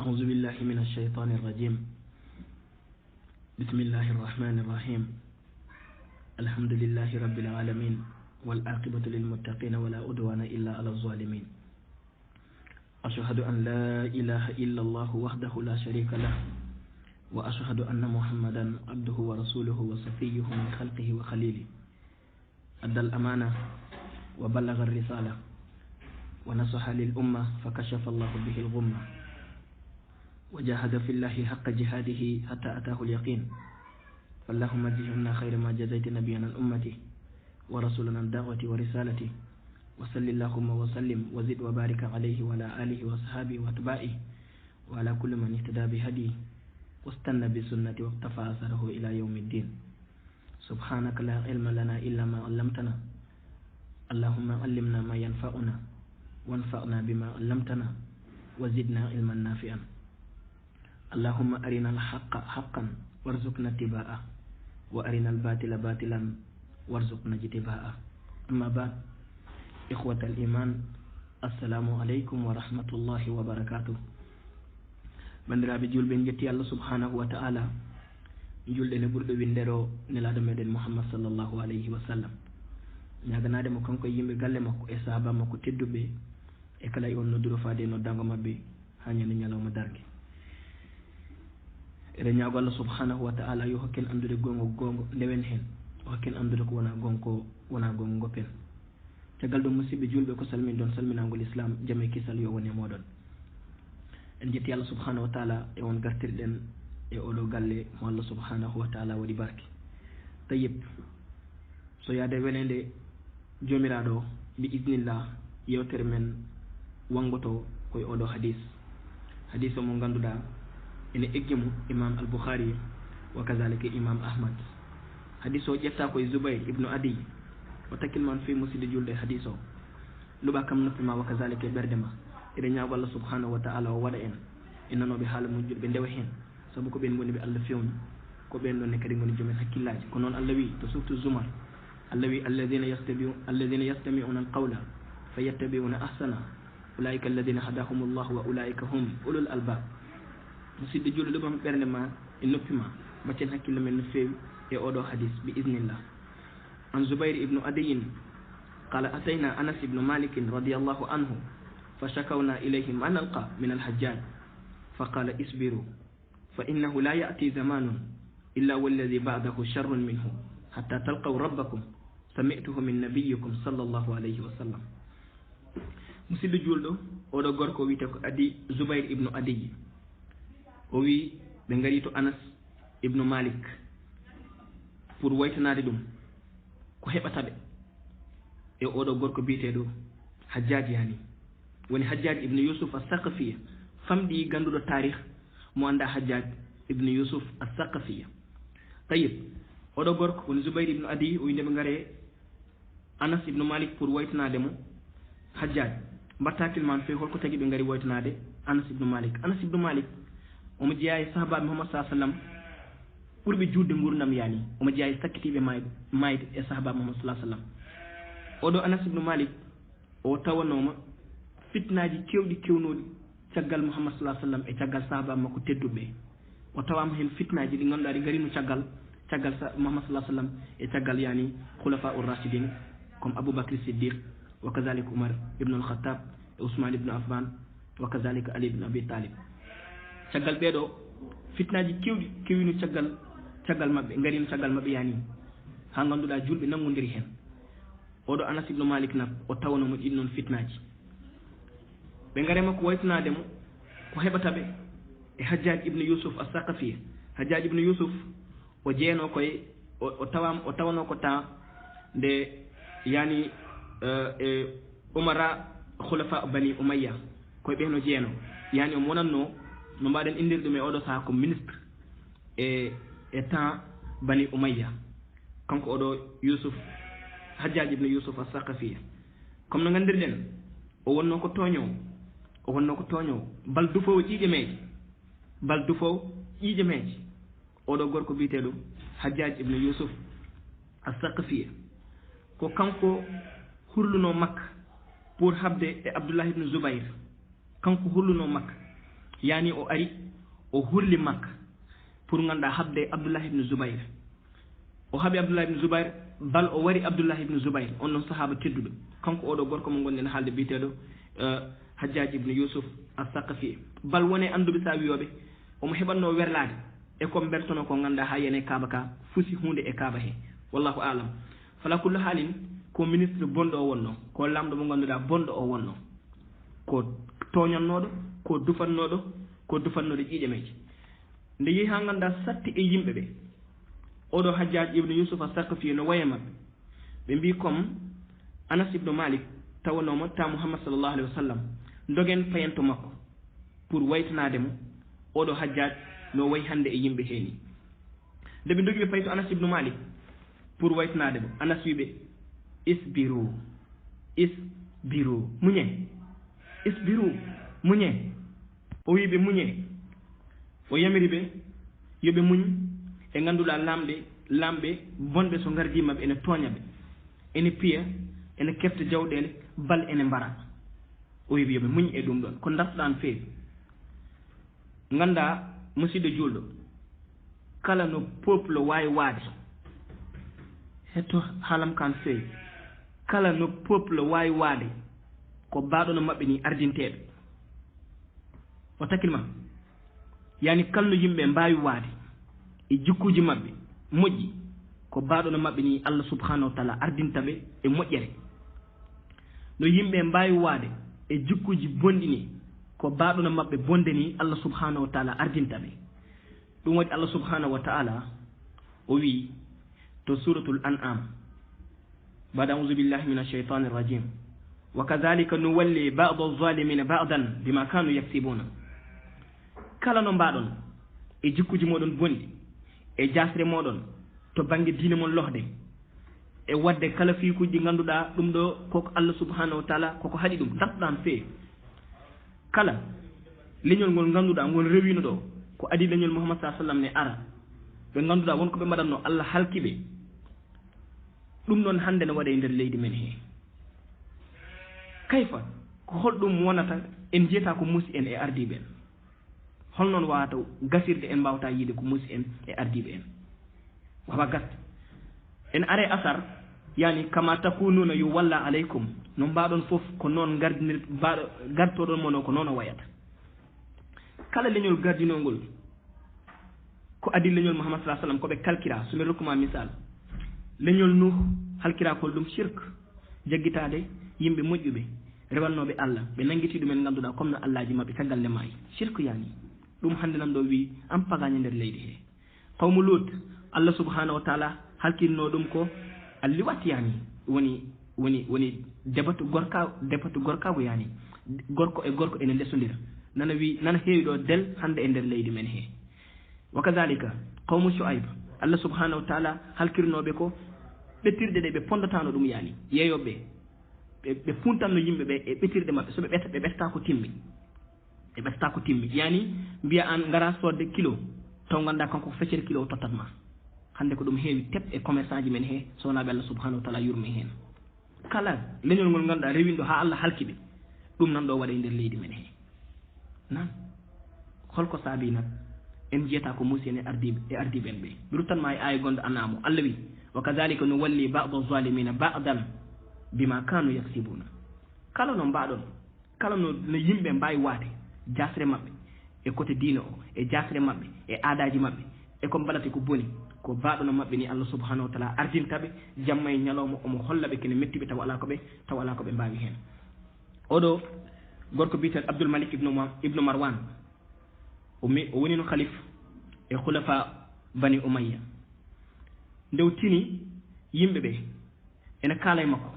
أعوذ بالله من الشيطان الرجيم بسم الله الرحمن الرحيم الحمد لله رب العالمين والعاقبة للمتقين ولا عدوان إلا على الظالمين أشهد أن لا إله إلا الله وحده لا شريك له وأشهد أن محمدا عبده ورسوله وصفيه من خلقه وخليله أدى الأمانة وبلغ الرسالة ونصح للأمة فكشف الله به الغمة وجاهد في الله حق جهاده حتى أتاه اليقين فاللهم اجزنا خير ما جزيت نبينا الأمة ورسولنا الدعوة ورسالته وصل اللهم وسلم وزد وبارك عليه وعلى آله وصحابه وأتباعه وعلى كل من اهتدى بهديه واستنى بسنته واقتفى أثره إلى يوم الدين سبحانك لا علم لنا إلا ما علمتنا اللهم علمنا ما ينفعنا وانفعنا بما علمتنا وزدنا علما نافعا اللهم أرنا الحق حقا وارزقنا اتباعه وأرنا الباطل باطلا وارزقنا اجتنابه أما بعد إخوة الإيمان السلام عليكم ورحمة الله وبركاته bandiraɓe julɓe jetti Allah subhanahu wa ta'ala julɗe ne ɓurɗo windero nelaɗo meɗen Muhammad sallllahu alayhi wa sallam ñaganade mo kanko e yimɓe galle makko e sahaba makko tedduɓe e kala e on nodduro faade noddango mabɓe ha ñande ñalawma dargue eɗen ñaago Allah subhanahu wa ta'ala yo hokken andude gongo ndewen hen o hokken andude ko wona gongo goppen caggal ɗum musidɓe julɓe ko salmin ɗon salminagol islam jaame kisal yo woni e moɗon en jetti Allah subhanahu wa ta'ala e on gartirɗen e oɗo galle mo Allah subhanahu wa ta'ala waɗi barke tayyib so yaade welede jomiraɗo bi idnillah yewtere men wangoto koye oɗo hadis o mo ganduɗa ene eggimu imam al-Bukhari wa kazalika imam Ahmad hadis o ƴetta koye Zubayr ibnu Adi o takkilman fi musidde julde hadis o luɓa kam noppima wa kazalika e ɓerde ma eɗen ñaago Allah subhanahu wa ta'ala o waɗa en e nanoɓe haala mujjuɗo ɓe ndewa hen saabu ko ɓen goni ɓe Allah fewni ko ɓen ɗon ne kadi goni joomen hakkillaji ko noon Allah wi to surtout Zumar Allah wi alladina yastami'una alqawla fayattabi'una ahsana ulaika alladina hadahumullah wa ulaika hum ulul albab musidɗo julɗo ɗum ɓerde ma e noppi ma baccen hakkille men no fewi e oɗo hadis bi idnillah an Zubayr ibnu Adiyin qala atayna Anas ibnu Malik radiyallahu anhu فشكونا إليه ما نلقى من الحجاج فقال اصبروا فإنه لا يأتي زمان إلا والذي بعده شر منه حتى تلقوا ربكم سمعته من نبيكم صلى الله عليه وسلم musidɗo julɗo oɗo gorko wiyete ko adi Zubayr ibnu Adiy o wi ɓe gari to Anas ibnu Malik pour waytanade ɗum ko heɓataɓe e oɗo gorko biyeteɗo Hajjaj yani woni Hajjaj ibnu Yusuf as-Saqafiya famɗi ganduɗo tarikh mo anda Hajjaj ibnu Yusuf as-Saqafiya tayyib oɗo gorko woni Zubayr ibnu Adi o winde ɓe gaare Anas ibnu Malik pour waytanade mo Hajjaj mbattakilman fe holko tagui ɓe gaari waytanade Anas ibnu Malik omo jeeya e sahabaɓe Muhammad sallallahu alaihi wasallam ɓurɓe judde gurdam yani omo jeeya e sakkitiɓe mayde e sahabaɓe Muhammad sallallahu alaihi wasallam oɗo Anas ibnu Malik o tawanoma fitnaji kewɗi kewnoɗi caggal Muhammad sallallahu alaihi wasallam e caggal sahaba makko tedduɓe o tawama hen fitnaji ɗi ganduɗa ɗi garino caggal Muhammad sallallahu alaihi wasallam e caggal yani khulafa ur-rashidin comme Aboubacry Siddiq wa kazalika Umar ibn al-Khattab e Ousmane ibn Affan wa kazalika Ali ibn Abi Talib caggal ɓeɗo fitnaji kewɗi kewino caggal mabɓe garino caggal mabɓe yani ha ganduɗa julɓe nangodiri hen oɗo Anas ibn Malik nak o tawanomo ɗin noon fitnaji ɓe garema ko waytanademo ko heɓataɓe e Hajjaj ibnu Yusuf as-Saqafiya Hajjaj ibnu Yusuf o jeeno koye o tawano ko temps nde yani e umara khulafa bani Umayya koye ɓeno jeeno yani o monanno no mbaɗen indirde ɗum e oɗo saaha ko ministre e temps bani Umayya kanko oɗo Yusuf Hajjaj ibnu Yusuf as-Saqafiya comme no gandirɗen o wonno ko tooñowo bal dufowo ƴiiƴe meeje oɗo gorko biyeteɗo Hajjaj ibnu Yusuf as-Saqafiya ko kanko hurluno Makka pour habde e Abdullah ibn Zubayr kanko hulluno Makka yani o ari o hurli makka pour ganda habde Abdullah ibn Zubayr o haɓi Abdullah ibn Zubayr bal o wari Abdullah ibn Zubayr on noon sahaba tedduɗo kanko oɗo gorko mo gonɗen haalde biteɗo Hajjaj ibn Yusuf as-Saqafi bal wone anduɓe sa wiyoɓe omo heɓanno werlade e ko bertono ko ganda ha yene Kaaba ka fusi hunde e Kaaba he wallahu alam fala kullu halin ko ministre bonɗo o wonno ko lamɗo mo ganduɗa bonɗo o wonno ko toñannoɗo ko dufannoɗo ƴiƴe meje nde yeehi ha ganda satti e yimɓe ɓe oɗo Hajjaj ibn Yusuf as-Saqafi no waye mabɓe ɓe mbi comme Anas ibn Malik tawanoma ta Muhammad sallallahu alayhi wa sallam dogen payento makko pour waytanademo oɗo Hajjaj no wayi hande e yimɓe heeni nde ɓe dogi ɓe payi to Anas ibn Malik pour waytanademo Anas wiɓe isbiru muñe o wiɓe muñe o yamiri ɓe yoɓe muñ e ganduɗa lamɓe bonɓe so gardi mabɓe ene tooñaɓe ene piya ene kefta jawɗele bal ene mbara o wiɓe yoɓe muñ e ɗum ɗon ko dartoɗan feewi ganda musidɗo julɗo kala no peuple wawi waade hetto haalam kan feewi kala no peuple wawi waade ko baɗono mabɓe ni ardinteɓe o takkilma yani kalno yimɓe mbawi waade e jikkuji mabɓe moƴƴi ko baɗono mabɓe ni Allah subhanahu wa taala ardintaɓe e moƴƴere no yimɓe mbawi waade e jikkuji bonɗi ni ko baɗono mabɓe bonde ni Allah subhanahu wa taala ardintaɓe ɗum waɗi Allah subhanahu wa taala o wi to suratul an'am ba'da a'udhu billahi minash shaitanir rajim wa kadhalika nuwalli ba'd adh-dhalimina ba'dan bima kanu yaksibuna kala no mbaɗon e jikkuji moɗon bonɗi e jasre moɗon to banggue diine mon lohde e wadde kala fiikuji ɗi ganduɗa ɗum ɗo koko Allah subhanahu wa taala koko haɗi ɗum dartoɗan feewi kala leñol ngol ganduɗa ngol rewino ɗo ko adi leñol Muhammad sallallahu alaihi wasallam ne ara ɓe ganduɗa wonko ɓe mbaɗatno Allah halkiɓe ɗum noon hande ne waɗe nder leydi men he kayfa ko holɗum wonata en jiyata ko muusi en e ardiɓe en holnoon wawata gasirde en mbawata yiide ko muusi en e ardiɓe en wawa gasta en are asar yani kama takununa yu walla aleykum no mbaɗon foof ko noon gartoɗon mono ko noon o wayata kala leñol gardinolngol ko adi leñol Muhammad sallallahu alaihi wasallam ko ɓe kalkira somi rokkuma misal leñol Nuh halkirakol ɗum shirk jaggitade yimɓe moƴƴuɓe rewannoɓe Allah ɓe nangiti ɗumen ganduɗa comme no Allahji mabɓe caggal nde maayi shirk yani ɗum hande nan ɗo wi an pagañe nder leydi he qawmu Lut Allah subhanahu wa taala halkinno ɗum ko alliwat yani woni debatu gorkago yani gorko e gorko ene lesodira nana heewi ɗo del hande e nder leydi men he wa kadhalika qawmu Shu'aib Allah subhanahu wa taala halkirnoɓe ko ɓettirɗe ɗe ɓe pondotano ɗum yani yeeyoɓe ɓe puntanno yimɓe ɓe e ɓettirɗe mabɓe so ɓe ɓesta ko timmi yani mbiya an ngara sodde kilo taw ganda kanko ko feccere kilo o tottatma hande ko ɗum heewi tep e commerçant ji men he sowonaɓe Allah subhanahu wa taala yurmi hen kala leñol ngol ganduɗa rewinɗo ha Allah halkiɓe ɗum nan ɗo waɗa e nder leydi men he nan holko saabi nak en jiyata ko muusi en e ardiɓe en ɓe ɓe ruttanma e aya gonɗo annamu Allah wi wa kadhalika nuwalli ba'd adh-dhalimina ba'dan bima kanu yaksibuna kala no mbaɗon kala no yimɓe mbawi waade jasre mabɓe e côté diine o e jasre mabɓe e aadaji mabɓe e ko mbaɗate ko boni ko baɗono mabɓe ni Allah subhanahu wa taala ardintaɓe jamma e ñalawma omo hollaɓe kene mettiɓe taw ala ko ɓe mbawi hen oɗo gorko biyeteɗo Abdul Malik ibnu Marwan o woni no khalif e khulafa bani Umayya ndew tini yimɓe ɓe ene kaala e makko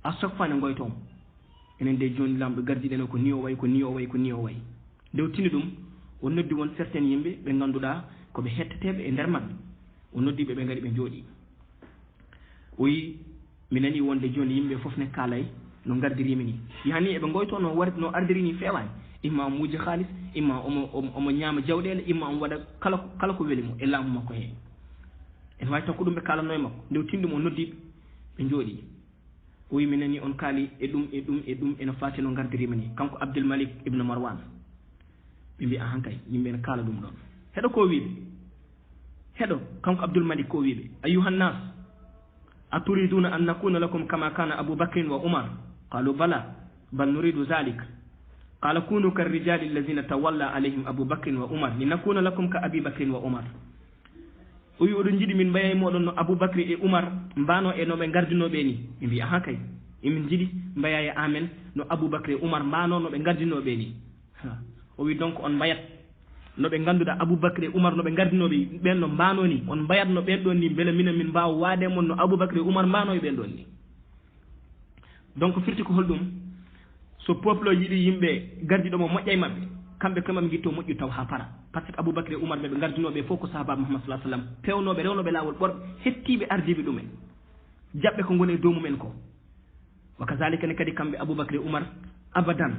à chaque fois ne goytomo enen de joni lamɗo gardiɗen ko ni o way ndew tini ɗum o noddi won certaine yimɓe ɓe ganduɗa koɓe hetteteɓe e nder mabɓe o noddiɓe ɓe gari ɓe jooɗi o wi mi nani wonde joni yimɓe foof ne kaalay no gardirimi ni yani eɓe goyto no ardiri ni fewani imma omo wujja halis imma omo ñaama jawɗele imma omo waɗa kala ko weeli mo e laamu makko heen ene wawi taw ko ɗum ɓe kalanno e makko ndew tini ɗum o noddiɓe ɓe jooɗi o wi mi nani on kaali e ɗum eno fati no gardirimi ni kanko Abdul Malik ibnu Marwan mbi ahankay yimɓe ne kala ɗum ɗon heɗo ko wiɓe heɗo kanko Abdoul Malik ko wiɓe ayuha nnas aturiduna an nakuna lakum kama kana Abu Bakrin wa Umar qalu bala bal nuridu zalik qala kunu karrijali alladhina tawalla alayhim Abu Bakrin wa Umar linakuna lakum ka Abi Bakrin wa Umar o wi oɗon jiiɗi min mbaya moɗon no Abou Bakry e Oumar mbano e noɓe gardinoɓe ni ɓe mbi aha kay emin jiiɗi mbaya e amen no Abou Bakry e Oumar mbano noɓe gardinoɓe ni o wi donc on mbayat noɓe ganduɗa Abou Bakry e Oumar noɓe gardinoɓe ɓen no mbano ni on mbayat no ɓen ɗon ni beele minen min mbawa waade mon no Abou Bakry e Oumar mbano e ɓen ɗon ni donc firti ko holɗum so peuple o yiiɗi yimɓe gardiɗomo moƴƴa e mabɓe kamɓe kamɓe guitto moƴƴu taw ha para par ce que Abou Bakry e Oumar ɓeɓe gardinoɓe fof ko sahaba Muhammad sallallahu alaihi wasallam pewnoɓe rewnoɓe lawol ɓorɓe hettiɓe ardiɓe ɗumen jaɓɓe ko goni e dow mumen ko wa kazalika ne kadi kamɓe Abou Bakry e Oumar abadan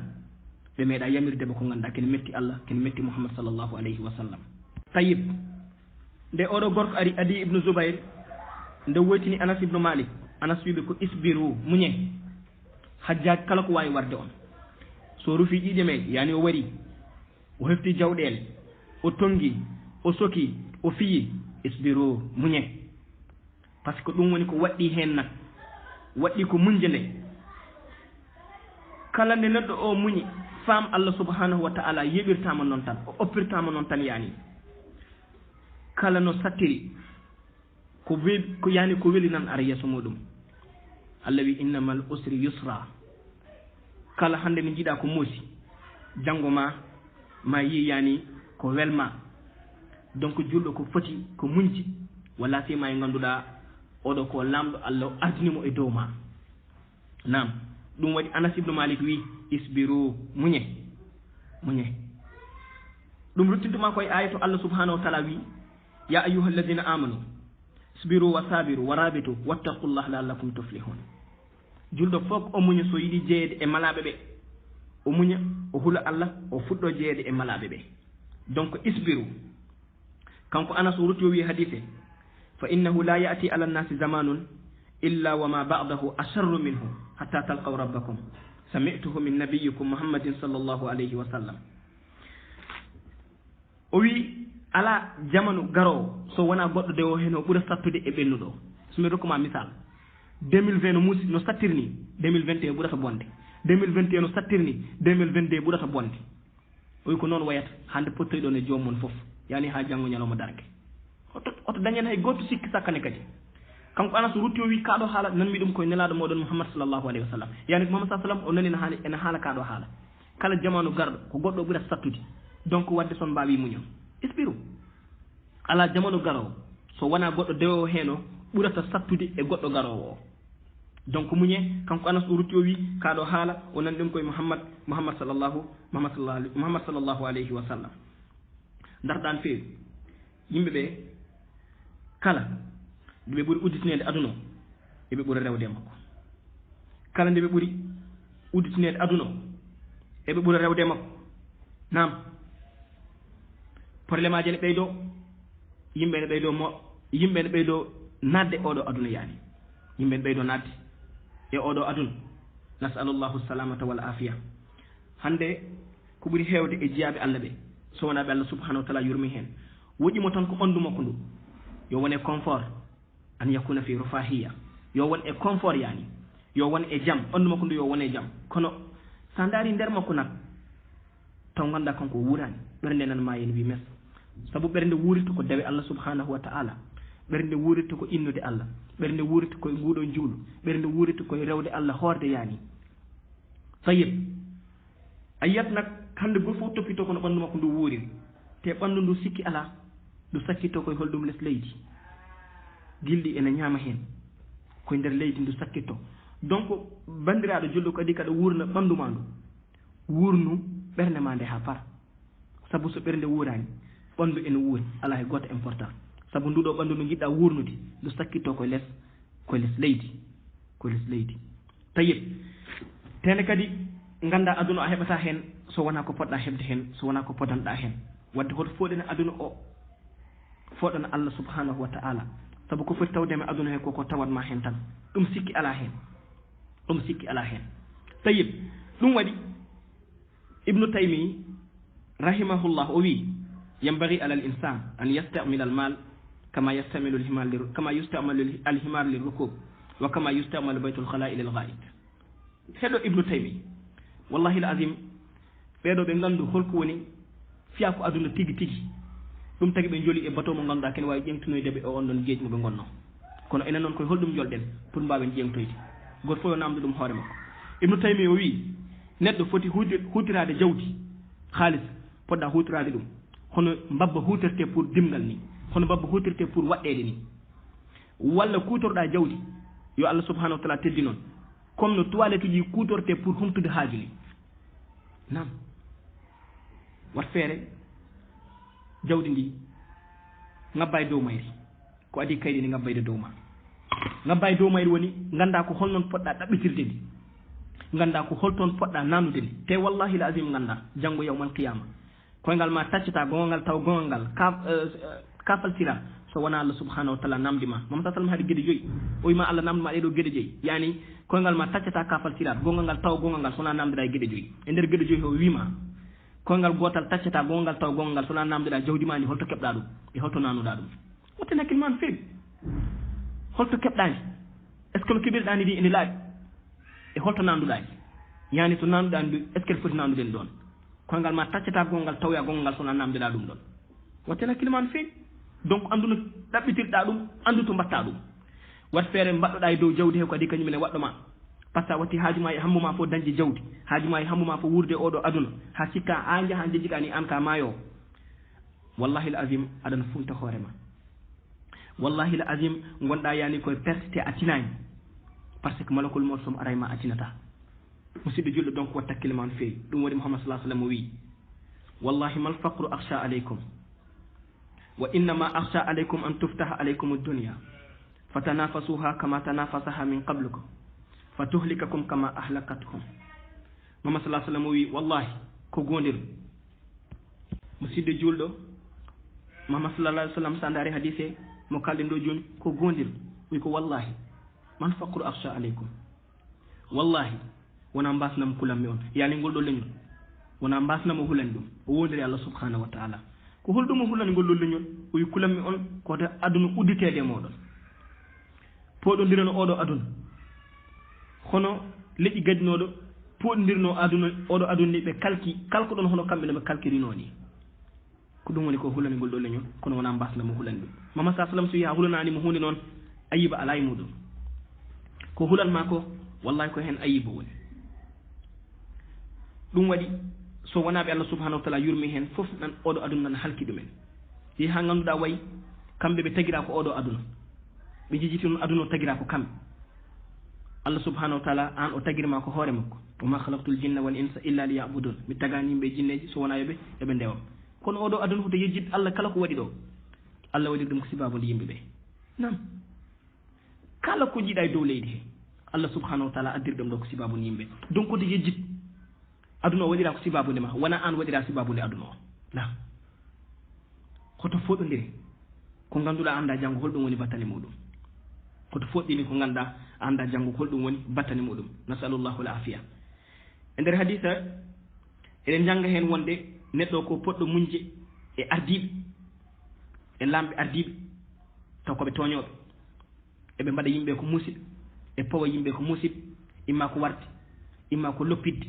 ɓe meeɗa yamirdema ko ganduɗa kene metti Allah kene metti Muhammad sallallahu alayhi wa sallam tayyib nde oɗo gorko ari Adi ibnu Zubayr nde woytini Anas ibnu Malik Anas wiɓe ko isbiru muñe hajjaj kala ko wawi warde on so rufi ƴiƴe me yani o wari o hefti jawɗele o tongi o soki o fiyi isbiru muñe par ce que ɗum woni ko waɗɗi hen nak waɗɗi ko muñde nde kala nde neɗɗo o muñi faam Allah subhanahu wa ta'ala yeɓirtama noon tan o oppirtama noon tan yani kala no sattiri ko yani ko weli nan ara yeeso muɗum Allah wi innamal usri yusra kala hande mi jiiɗa ko muusi janngo ma yi yani ko welma donc julɗo ko foti ko muñji walla sima e ganduɗa oɗo ko lamɗo Allah ardinimo e dow ma nam ɗum waɗi Anas ibnu Malik wi isbiru muñe ɗum ruttintuma koye aya to Allah subhanahu wa ta'ala wi ya ayyuha alladhina amanu isbiru wa sabiru wa rabitu wattaqullah la'allakum tuflihun julɗo fof o muña so yiɗi jeeyede e malaɓe ɓe o muña o hula Allah o fuɗɗo jeeyede e malaɓe ɓe donc isbiru kanko Anas o rutti o wi hadise fa innahu la ya'ti ala nnasi zamanun illa wa ma ba'dahu asharru minhu hatta talqaw rabbakum sami'tuhu min nabiyyikum Muhammadin sallallahu alayhi wa sallam o wi ala jamanu garowo so wona goɗɗo de o hen o ɓuura sattude e ɓennuɗo somi rokkuma misal 2020 no muusi no sattirni 2021 ɓurata bonde 2021 no sattirni 2022 ɓurata bonde o wi ko noon wayata hande pottoyɗon e joomum fof yani ha janggo ñalawma dargue oto dañen hay goto sikki sakkane kadi kanko Anas rutti o wi kaɗo haala nanmi ɗum koye nelaɗo moɗon Muhammad sallallahu alayhi wa sallam yani Muhammad sallallahu alayhi wa sallam o nani ene haala kaɗo haala kala jamanu garɗo ko goɗɗo ɓurata sattude donc wadde son mbawi muñon ispiru ala jamanu garowo so wona goɗɗo dewowo hen o ɓurata sattude e goɗɗo garowo o donc muñe kanko Anas o rutti o wi kaɗo haala o nani ɗum koye Muhammad sallallahu alayhi wa sallam darɗan feewi yimɓeɓe kala nde ɓe ɓuuri udditinede aduna o eɓe ɓuura rewde makko kala nde ɓe ɓuuri udditinede aduna o eɓe ɓuura rewde makko nam probléme aji ne ɓeydo yimɓe ne ɓeydo nadde oɗo aduna yaani yimɓe ne ɓeydo nadde e oɗo aduna nasalullahu salamata wal afiya hande ko ɓuuri hewde e jiyaɓe Allah ɓe so wonaɓe Allah subhanahu wa ta'ala yurmi hen woƴƴimo tan ko ɓandu makko ndu yo wone confort an yakuna fi rufahiya yo won e confort yani yo won e jam ɓandu makko ndu yo won e jam kono sa daari nder makko nak taw ganda kanko wurani ɓernde nan ma yen wi mes sabu ɓernde wurirta ko dewe Allah subhanahu wa ta'ala ɓernde wurirta ko innude Allah ɓernde wurirta koye nguɗo juulu ɓernde wurirta koye rewde Allah hoorde yani tayib a yiyat nak hande goto fof toppito kono ɓandu makko ndu wuuriri te ɓandu ndu sikki ala ndu sakkitto koye holɗum less leydi gilɗi ene ñaama hen koye nder leydi ndu sakkitto donc bandiraɗo julɗo kadi kaɗa wurna ɓandu ma ndu wurnu ɓernde ma nde ha para sabu so ɓernde wuurani ɓandu ene wuuri ala he goto important sabu nduɗo ɓandu ndu jiɗɗa wurnude ndu sakkitto koye less leydi tayib tene kadi ganda aduna a heɓata hen so wona ko poɗɗa heɓde hen so wona ko podanɗa hen wadde hoto foɗene aduna o foɗana Allah subhanahu wa ta'ala sabu ko foti tawdema aduna he koko tawatma hen tan ɗum sikki ala hen tayib ɗum waɗi ibnu taymi rahimahullah o wi yambagi ala al insan an yastamila al mal kama yastamilu al himar lirrukub wa kama yustamalu baytul khala'il al ghaid heɗo ibnu taymi wallahi al azim ɓeɗo ɓe gandu holko woni fiya ko aduna tigi tigi ɗum tagi ɓe joli e bateau mo ganduɗa kene wawi ƴengtinoyde ɓe o on ɗon gueji mo ɓe gonno kono enen noon koye holɗum jolɗen pour mbawen ƴengtoyde goto fof yo namdo ɗum hoore makko ibnu taymi o wi neɗɗo foti hutirade jawdi halis poɗɗa hutirade ɗum hono mbabba hutirte pour dimgal ni hono mbabba hutirte pour waɗɗede ni walla kutorɗa jawdi yo Allah subhanahu wa ta'ala teddi noon comme no toilette uji kutorte pour humtude haaju ni nam wat feere jawdi ndi ngabba e dow mayri ko adi kaydi ni ngabbayde dow ma ngabba e dow mayri woni ganda ko holnoon poɗɗa ɗaɓɓitirde ndi ganda ko holtoon poɗɗa nanude ndi te wallahi l azim ganda janngo yawmal qiyama koyngal ma taccata gongal ngal taw gongal ngal kafaltira so wona Allah subhanahu wa ta'ala namdima mama sa sallam haade gueɗe joyyi o wima Allah namdima ɗeɗo gueɗe joyyi yani koyngal ma taccata kafaltira gongal ngal taw gongal ngal sona namdira e gueɗe joyyi e nder gueɗe joyyi o wima koyngal gotal taccata gongal ngal taw gongal ngal sona namdiɗa jawdi ma ndi holto keɓɗa ɗum e holto nanuɗa ɗum wotten hakkille ma no feewi holto keɓɗani est ce que no keɓirɗani ndi ene laaɓi e holto nanduɗani yani to nanduɗani ɗum est ce que foti nandude ɗon koyngal ma taccata gongal tawya gongal ngal sona namdiɗa ɗum ɗon wotten hakkille ma no feewi donc andu no ɗaɓɓitirɗa ɗum andu to mbatta ɗum wat feere mbaɗɗoɗa e dow jawdi he ko adi kañumene waɗɗoma par ce que a watti haajuma e hammuma fof dañde jawdi haajuma e hammuma fof wurde oɗo aduna ha sikka a jaaha jejjiɗani an ka maayo wallahi l azim aɗana funta hoorema wallahi l azim gonɗa yani koye perte te a tinani par ce que malakul mawt som arayma a tinata musidɗo julɗo donc wat takkille ma no feewi ɗum waɗi mouhammad salah sallam o wi wallahi mal faqru akhsha aleykum wa innama akhsha aleykum an tuftaha aleykum ad-dunya fatanafasuha kama tanafasaha min qablikum fatuhlikakum kama ahlakatkum mouhammad salah sallam o wi wallahi ko gondir musidɗo julɗo mouhammad sallallah alih w sallam sa daari hadise mo kalɗen ɗo joni ko gondir wi ko wallahi man faqru akhsha aleykum wallahi wona mbasnamo kulanmi on yaali ngol ɗo leñol wona mbasnamo hulani ɗum o wondiri Allah subhanahu wa ta'ala ko holɗum o hulani ngol ɗo leñol o wi kulanmi on koto aduna udditede e moɗon poɗodirano oɗo aduna hono leƴƴi gadinoɗo poɗodirno aduna oɗo aduna ni ɓe kalko ɗon hono kamɓe no ɓe kalkirino ni ko ɗum woni ko hulani ngol ɗo leñol kono wona mbasnamo hulani ɗum mama sa sallam so wi ha hulananimo hunde noon ayiba ala e muɗum ko hulanma ko wallahi ko hen ayiba woni ɗum waɗi so wonaɓe Allah subhanahu wa ta'ala yurmi hen fof nan oɗo aduna nan halki ɗumen yi ha ganduɗa wayi kamɓe ɓe tagira ko oɗo aduna ɓe jijiti noon aduna o tagira ko kamɓe Allah subhanahu wa ta'ala an o tagirma ko hoore makko wama khalaqtul jinna wal insa illa liya'budun mi tagani yimɓe jinneji so wona yoɓe yoɓe ndewam kono oɗo aduna hoto yejjid Allah kala ko waɗi ɗo Allah waɗi ɗum ko sibabude yimɓeɓe nam kala ko jiiɗa e dow leydi he Allah subhanahu wa ta'ala addiri ɗum ɗo ko sibabude yimɓe donc koto yejjid aduna o waɗira ko sibabude ma wona an waɗira sibabude aduna o nam hoto foɗodiri ko ganduɗa anda janggo holɗum woni battane muɗum koto foɗɗini ko ganduɗa anda janggo holɗum woni battane muɗum nasalullahu l afiya e nder hadisa eɗen jangga hen wonde neɗɗo ko poɗɗo muñje e ardiɓe e lamɓe ardiɓe taw koɓe toñoɓe eɓe mbaɗa yimɓe ko musidɓe e pawa yimɓe ko musidɓe imma ko warde imma ko loppidde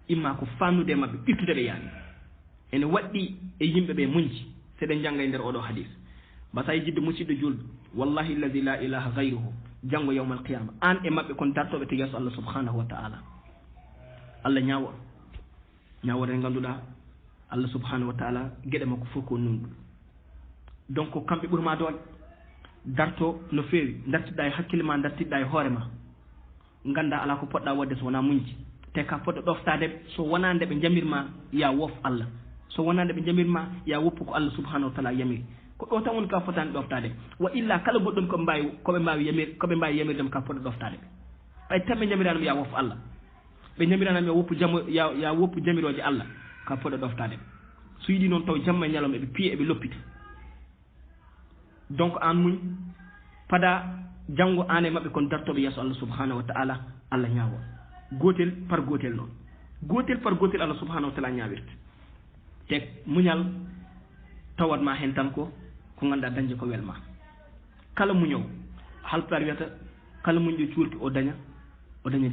imma ko fannude mabɓe ɓittude ɓe yaani ene waɗɗi e yimɓe ɓe muñji seɗen jangga e nder oɗo hadis basa e jidde musidɗo julɗo wallahi alladi la ilaha gayruhu janggo yawma alqiyama an e mabɓe kon dartoɓe to yeeso Allah subhanahu wa ta'ala Allah ñawore nde ganduɗa Allah subhanahu wa ta'ala gueɗe makko fof ko nunɗu donc kamɓe ɓuurma doole darto no feewi dartiɗɗa e hakkille ma dartiɗɗa e hoore ma ganda ala ko poɗɗa wadde so wona muñji te ka poɗɗo ɗoftadeɓe so wona nde ɓe jamirma ya wof Allah so wona nde ɓe jamirma ya woppu ko Allah subhanahu wa ta'ala yamiri ko ɗo tan woni ka fotani ɗoftade wa illa kala goɗɗum koɓe mbawi yamirdema ka poɗɗo ɗoftadeɓe ɓay tan ɓe jamiranam ya wof Allah ɓe jamiranam ya woppu jamiroje Allah ka poɗɗo ɗoftadeɓe so yiɗi noon taw jamma e ñalom eɓe piye eɓe loppita donc an muñ pada janggo an e mabɓe kon dartoɓe yeeso Allah subhanahu wa ta'ala Allah ñawo gotel par gotel noon gotel par gotel Allah subhanahu wa ta'ala ñawirta te muñal tawat ma hen tan ko ganduɗa dañde ko welma kala muñow halpulaar wiyata kala muñɗo cuurki o daña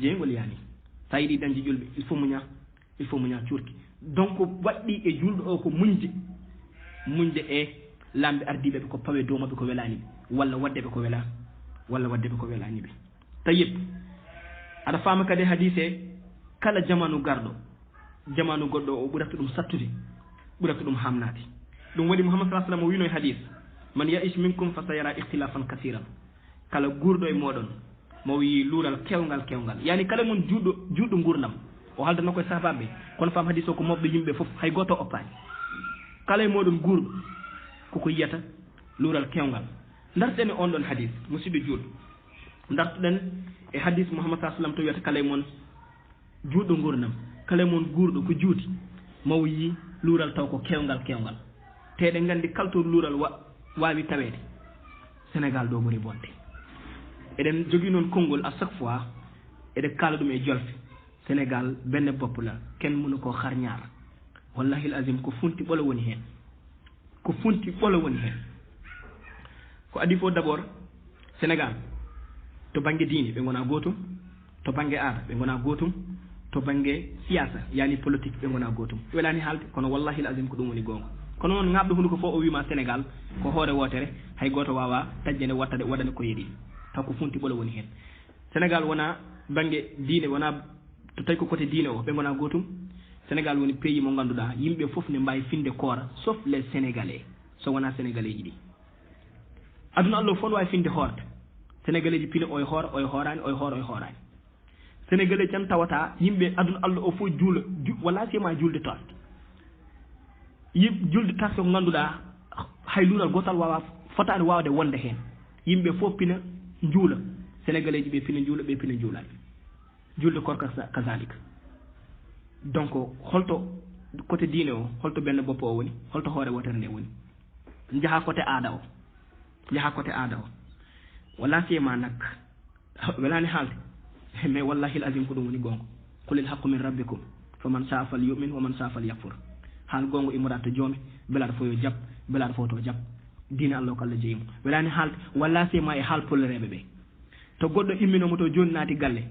jeeyngol yani sa yiiɗi dañde julɓe il faut muña cuurki donc waɗɗi e julɗo o ko muñde e lamɓe ardiɓeɓe ko pawe dow mabɓe ko welaniɓe walla waddeɓe ko welaniɓe tayyib aɗa faama kadi hadise kala jamanu goɗɗo o ɓurata ɗum sattude ɓurata ɗum hamnade ɗum waɗi Muhammad sallallahu alaihi wasallam o wino e hadis man ya'ish minkum fa sayara ikhtilafan kasiran kala gurɗo e moɗon mo wi luural kewgal yani kala mon juɗɗo gurdam o haldano koye sahabaɓe kono fam hadis o ko mofɓe yimɓe foof hay goto oppani kala e moɗon gurɗo koko yiyata luural kewgal darten e on ɗon hadis musidɓe juuɗo dartuɗen e hadis Muhammad sallallahu alaihi wasallam to wiyata kala e mon juɗɗo gurdam kala e mon gurɗo ko juuti maw yi luural taw ko kewgal te eɗen gandi kalto luural wawi tawede Sénégal ɗo ɓuuri bonde eɗen jogui noon konngol à chaque fois eɗen kala ɗum e jolfe Sénégal benne boppula ken muni ko harñar wallahi azim ko funti ɓolo woni hen ko adi fof d' abord Sénégal to banggue diine ɓe gona gotum to banggue aada ɓe gona gotum to banggue siyasa yani politique ɓe gona gotum welani haalde kono wallahi azim ko ɗum woni gonga kono noon ŋabɗo hunde ko fof o wima Sénégal ko hoore wotere hay goto wawa tajjane waɗane ko yeeɗi taw ko funti ɓolo woni hen Sénégal wona banggue diine wona to tawi ko côté diine o ɓe gona gotum Sénégal woni pays mo ganduɗa yimɓe foof ne mbawi finde koora sauf les Sénégalais so wona Sénégalais ji ɗi aduna Allah fof ne wawi finde hoorde Sénégalais ji pine oye hoorani Sénégalais tan tawata yimɓe aduna Allah o fof juula wala sema julde toon julde tarse ko ganduɗa hay luural gotal fotani wawde wonde hen yimɓe fof pina juula Sénégalais ji ɓe pina juula ɓe pina juulani julde korka kazalika donc holto côté diine o holto benne boppo o woni holto hoore wotere nde woni jaha côté aada o wala siyema nak welani haalde mais wallahi azim ko ɗum woni gonga qulil haqqu min rabbikum faman saa fal yumin wa man saa fal yakfur haal gonga immorade to joomi belaɗo fo yo jab belaɗo fo to jab diine Allah ko Allah jeyimo welani haalde walla siyema e haal pollereɓe ɓe to goɗɗo imminomo to joni naati galle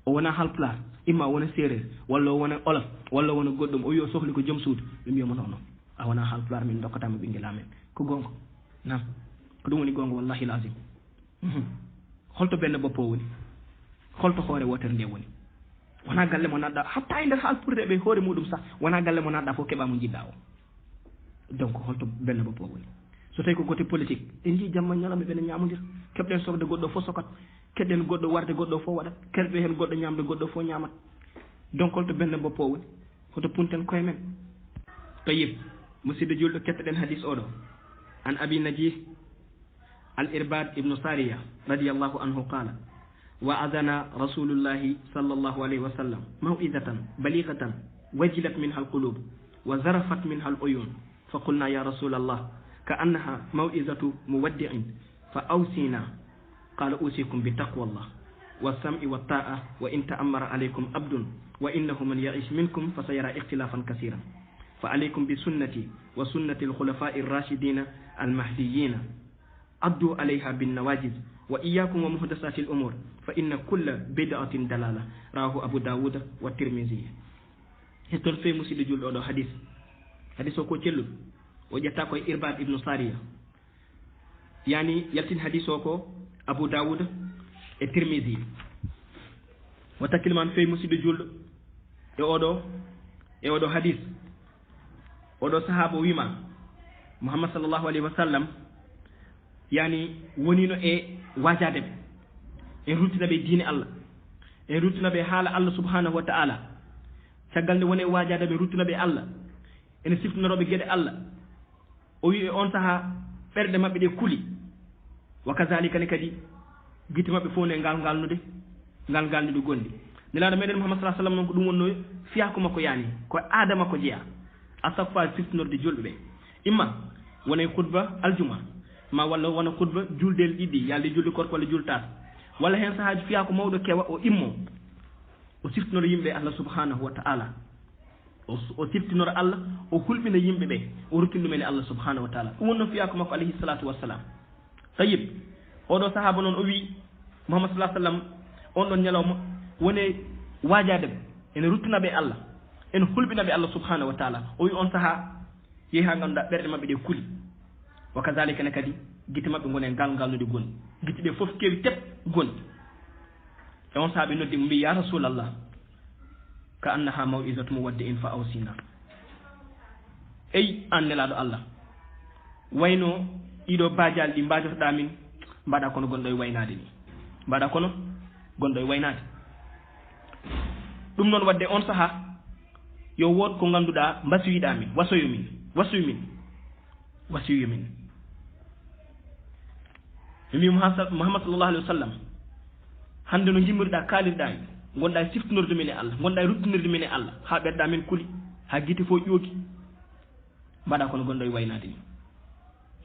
o wona halpulaar imma o wona séréer walla o wona olof walla o wona goɗɗum o wi o sohli ko joom suudu ɓe mbiyamo non a wona halpulaar min dokkatama ɓinguel amen ko gonga nam ko ɗum woni gonga wallahi lazim holto benne boppo o woni holto hoore wotere nde woni wona galle mo natɗa hatta e nder halpurɗeɓe hoore muɗum sah wona galle mo natɗa fof keɓa mo jiɗɗa o donc holto benne boppo o woni so tawi ko côté politique en jii jamma ñalama ɓene ñamodira keɓɗen sokde goɗɗo fof sokat keɗɗen goɗɗo warde goɗɗo fof waɗat kerɓe hen goɗɗo ñamde goɗɗo fof ñamat donc holto benne boppo o woni hoto punten koye men tayyib musidɗo julɗo kettoɗen hadis oɗo an abi najih al irbad ibnu sariya radiallahu anhu qala وأذن رسول الله صلى الله عليه وسلم موئذة بليغة وجلت منها القلوب وزرفت منها العيون فقلنا يا رسول الله كأنها موئذة مودع فأوصينا قال أوصيكم بتقوى الله والسمع والطاعة وإن تأمر عليكم عبد وإنه من يعيش منكم فسيرى اختلافا كثيرا فعليكم بسنتي وسنة الخلفاء الراشدين المهديين عضوا عليها بالنواجذ وإياكم ومحدثات الأمور فإن كل بدعة دلالة رواه أبو داود والترمذي هتول في مسجد جول أو حديث كو تشلو وجتا كو إرباد ابن سارية يعني يلتين حديث كو أبو داود الترمذي وتكلمان في مسجد جول أو حديث أو صحابة ويما محمد صلى الله عليه وسلم yani wonino e wajade ɓe en ruttinaɓe diine Allah en ruttinaɓe haala Allah subhanahu wa ta'ala caggal nde woni e wajade ɓe ruttinaɓe Allah ene siftinoroɓe gueɗe Allah o wi e on saaha ɓerɗe mabɓe ɗe kuuli wa kazalika ne kadi guite mabɓe fof ne ngalnude gondi nelaɗo meɗen Muhammad sallallahu alaihi wasallam noon ko ɗum wonno fiyako makko yani ko aada makko jeeya à chaque fois siftinorde julɓe ɓe imma wona e khutba aljuma ma walla wona khutba juldel ɗiɗi yalde julde korko walla jultat walla hen sahaji fiya ko mawɗo kewa o immo o siftinoro yimɓe Allah subhanahu wa ta'ala o siftinora Allah o hulɓina yimɓe ɓe o ruttin ɗumen e Allah subhanahu wa taala ɗum wonno fiyako makko alayhi salatu wassalam tayib oɗo sahaba noon o wi Muhammad sallah sallam on ɗon ñalawma woni wajade ene ruttinaɓe Allah ene hulɓinaɓe Allah subhanahu wa taala o wi on saaha yeehi ha ganduɗa ɓerɗe mabɓe ɗe kuuli wa kadalika ne kadi guite mabɓe gone ngalnude gonni guite ɗe foof kewi tep gonni e on saaha ɓe noddi mo mbi ya rasulallah ka annaha maw'izatu muwaddi in fa awsina ey an nelaɗo Allah wayno ɗiɗo badial ɗi mbajotoɗa min mbaɗa kono gonɗo e waynade ni mbaɗa kono gonɗo e waynade ɗum noon wadde on saaha yo wood ko ganduɗa mbasiyiɗa min wasoyu min mi Muhammad sallallahu alaihi wasallam hande no jimmiriɗa kalirɗa gonɗa e siftinorde min e Allah gonɗa e ruttinirde min e Allah ha ɓerɗa min kuuli ha guite fo ƴoogi mbaɗa kono gonɗo e waynade ni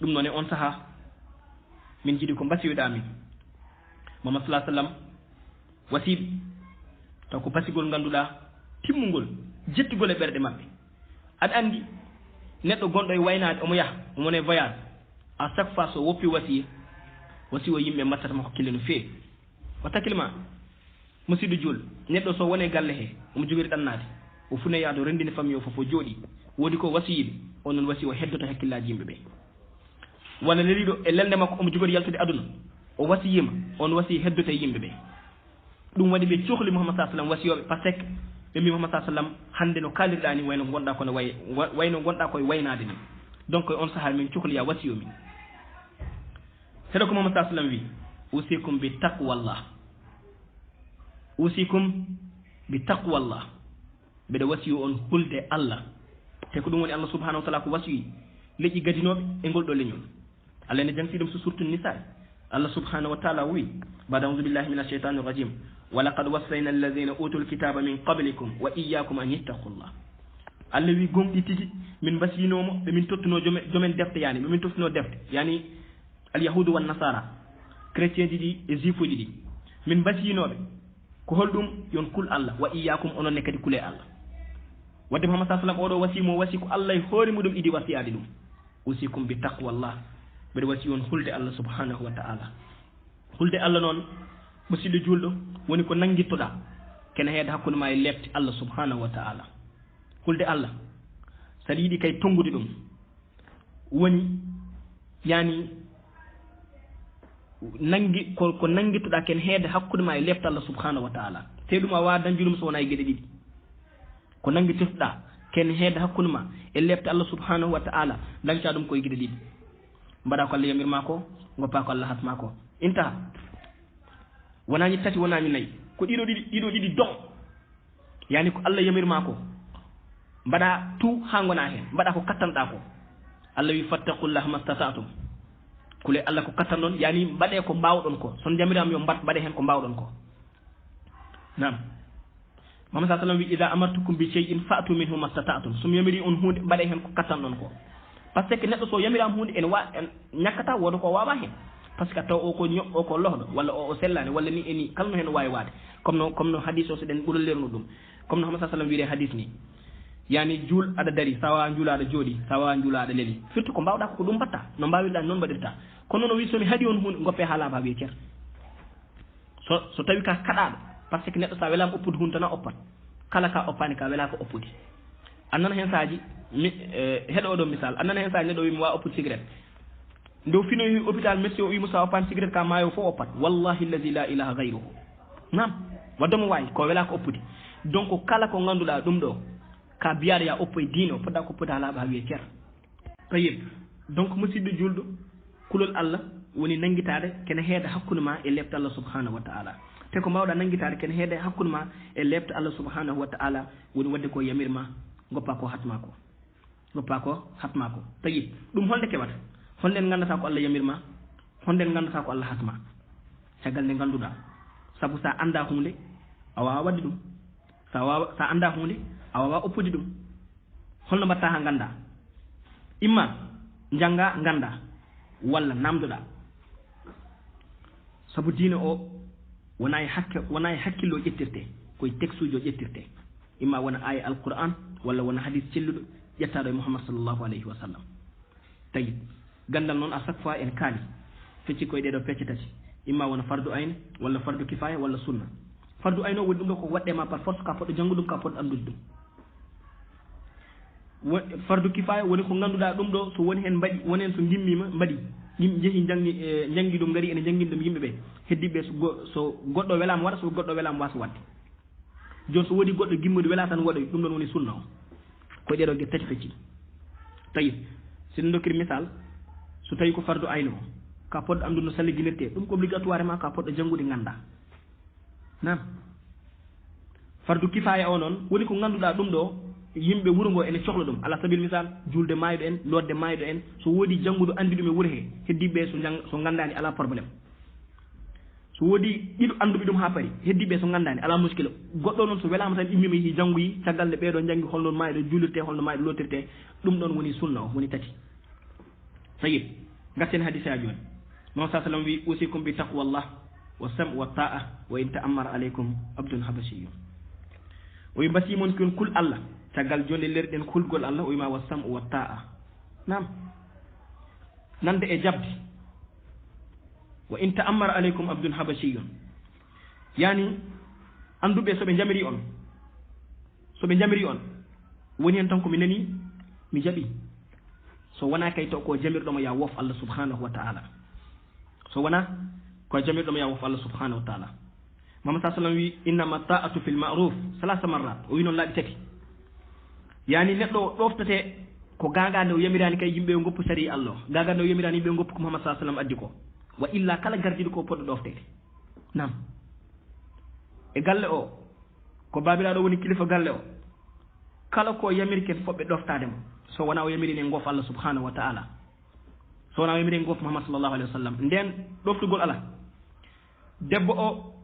ɗum noon e on saaha min jiiɗi ko mbasiyoɗa min Muhammad sallallahu alaihi wasallam wasiɓe taw ko basigol ganduɗa timmugol jettugol e ɓerɗe mabɓe aɗa andi neɗɗo gonɗo e waynade omo yaha omone voyage à chaque fois so woppi wasiya o yimɓe mattatama hakkille no feewi watta hakkille musidɗo juul neɗɗo so wone galle he omo jogori ɗannade o fune yaado rendine famille o fof o jooɗi woodi ko wasiyiɓe on noon wasi o heddoto hakkillaji yimɓe ɓe walla leliɗo e lelde makko omo jogori yaltude aduna o wasiyima on wasi heddoto e yimɓe ɓe ɗum waɗi ɓe cohli Muhammad sa sallam wasiyoɓe par ce que ɓe mbi Muhammad sa sallam hande no kalirɗa ni wayno gonɗa kono wayno gonɗa koye waynade ni donc on saaha min cohliya wasiyo min heɗo ko Muhammad sa sallam wi usikum bi taqwallah mbeɗa wasiyo on hulde Allah te ko ɗum woni Allah subhanahu wa taala ko wasiyi leƴƴi gadinoɓe e ngol ɗo leñol Allah ne janti ɗum so surtu nisa Allah subhanahu wa taala wi ba'da a'udhu billahi minash shaitanir rajim wa laqad wassayna alladhina utul kitaba min qablikum wa iyyakum an yattaqullah Allah wi gonɗi tigi min basiyinomo ɓe min tottuno jomen defte yani ɓe min tottino defte yani al yahudu wan nasara chrétien ji ɗi e juif uji ɗi min basiyinoɓe ko holɗum yon kul Allah wa iyyakum onon ne kadi kule Allah wadde Muhammad sallallahu alaihi wasallam oɗo wasimo wasi ko Allah e hoore muɗum idi wasiyade ɗum usikum bi taqwallah mbeɗa wasi on hulde Allah subhanahu wa ta'ala hulde Allah noon musidɗo julɗo woni ko nanguittoɗa kene heede hakkude ma e lebte Allah subhanahu wa ta'ala hulde Allah saɗa yiiɗi kay tongude ɗum woni yani nangi ko nanguittoɗa ken heede hakkude ma e lebte Allah subhanahu wa ta'ala te ɗum a wawa dañde ɗum so wona e gueɗe ɗiɗi ko nanguitirɗa ken heede hakkude ma e lebte Allah subhanahu wa ta'ala dañca ɗum koye gueɗe ɗiɗi mbaɗa ko Allah yamirma ko goppa ko Allah hatma ko intaha wonañi tati wonañi nayyi ko ɗiɗo ɗiɗi don yani ko Allah yamirma ko mbaɗa tout ha gona hen mbaɗa ko kattanɗa ko Allah wi fattaqullah mastata'tum kule Allah ko kattan ɗon yani mbaɗe ko mbawɗon ko son jamirama yo mbaɗe hen ko mbawɗon ko nam Muhammad sallallahu alaihi wasallam wi idha amartukum bi shay'in fa'tu minhu mastata'tum sum yamiri on hunde mbaɗe hen ko kattan ɗon ko par ce que neɗɗo so yamirama hunde en ñakkata woda ko wawa hen par ce que taw o ko lohɗo walla o sellani walla ni eni kala no hen wawi wade comme no hadis o so ɗen ɓuura lernu ɗum comme no Muhammad sallallahu alaihi wasallam wiide hadis ni yani juul aɗa dari sa wawa juula aɗa jooɗi sa wawa juula aɗa leeli surtout ko mbawɗa ko ɗum mbatta no mbawirɗa noon mbaɗirta kono noon wi somi haadi on hunde goppe ha laaɓa wiye ceer so tawi ka kaɗaɗo par ce que neɗɗo sa welama oppude hunde tan a oppat kala ka oppani ka wela ko oppude annana hen saaji heɗo oɗo misal annana hen saaji neɗɗo wimi wawa oppude cigarette nde finoyi hôpital médecin o wimo sa oppani cigarette ka maayo fof oppat wallahi alladi la ilaha gayruhu nam waddamo wawi ko wela ko oppude donc kala ko ganduɗa ɗum ɗo ka biyaɗo ya oppoye diine o poɗɗa ko oppude ha laaɓa ha wiye ceer tayib donc musidɗo julɗo kulol Allah woni nanguitade kene heeda hakkude ma e lebte Allah subhanahu wa ta'ala te ko mbawɗa nanguitade kene heeda hakkude ma e lebte Allah subhanahu wa ta'ala woni wadde ko yamirma goppa ko hatma ko tayib ɗum holde keɓata holden gandata ko Allah yamirma holden gandata ko Allah hatma caggal nde ganduɗa saabu sa anda hunde a wawa wadde ɗum sa anda hunde a wawa oppude ɗum holno mbatta ha ganda imma jangga ganda walla namdoɗa saabu diine o wona e hakkillo ƴettirte koye texte uji o ƴettirte imma wona aya alquran walla wona hadis celluɗo ƴettaɗo e mouhammad sallllahu alayhi wa sallam tawi gandal noon à chaque fois en kaali fecci koye ɗeɗo pecce tati imma wona fardu ayne walla fardu kifaya walla sunna fardu ayne o woni ɗum ɗo ko waɗɗema par force ka poɗɗo janngu ɗum ka poɗɗo andude ɗum fardu kifaya woni ko ngannduɗa ɗum ɗo so woni hen mbaɗi woni hen so gimmima mbaɗi yimɓe jeehi janggi ɗum ngari ene janggini ɗum yimɓeɓe heddiɓe so goɗɗo welama waɗa so goɗɗo welama wasa wadde joni so woodi goɗɗo gimmude wela tan waɗoy ɗum ɗon woni sunna o koye ɗeɗo gue tati fecci tawi siɗo dokkiri misal so tawi ko fardu ayno o ka poɗɗo andude no salliginirte ɗum ko obligatoire ma ka poɗɗo janngude ganda nan fardu kifaya o noon woni ko ngannduɗa ɗum ɗo yimɓe wuuro ngo ene cohla ɗum ala sabil misal julde mayɗo en lodde mayɗo en so woodi jannguɗo andi ɗum e wuuro he heddiɓe so gandani ala probléme so woodi ɗiɗo anduɓe ɗum ha paari heddiɓe so gandani ala muskila goɗɗo noon so welama tan immima yeehi janngoyi caggal nde ɓeeɗo janggi holno mayɗo jullirte holno mayɗo lotirte ɗum ɗon woni sunna o woni tati sayib gatten hadise a joni non sa sallam wi usikum bi taqwallah wa sam wa ta'a wa in ta'ammara aleykum abdun habasiyun o wi mbasimon kon kul allah caggal jonde lerɗen kulgol allah o wima wa sam wa ta'a nam nande e jabde wa in ta'ammara aleykum abdun habasiyun yani anduɓe soɓe jamiri on woni hen tan komi nani mi jaɓi so wona kay to ko jamirɗomo ya wof allah subhanahu wa ta'ala so wona ko jamirɗomo ya wof allah subhanahu wa ta'ala Muhammad sallallahu alaihi wasallam wi innama ta'atu fil ma'ruf salasa marrat o wi noon laaɓi tati yani neɗɗo ɗoftate ko gagande o yamirani kay yimɓe goppu sari allah gagande o yamirani yimɓe goppu ko Muhammad sallallahu alaihi wasallam addi ko wa illa kala gardiɗo ko poɗɗo ɗoftede nam e galle o ko babiraɗo woni kilifa galle o kala ko yamirken foɓɓe ɗoftademo so wona o yamirini e goof allah subhanahu wa ta'ala so wona o yamirini e goof Muhammad sallallahu alaihi wasallam nden ɗoftugol ala debbo o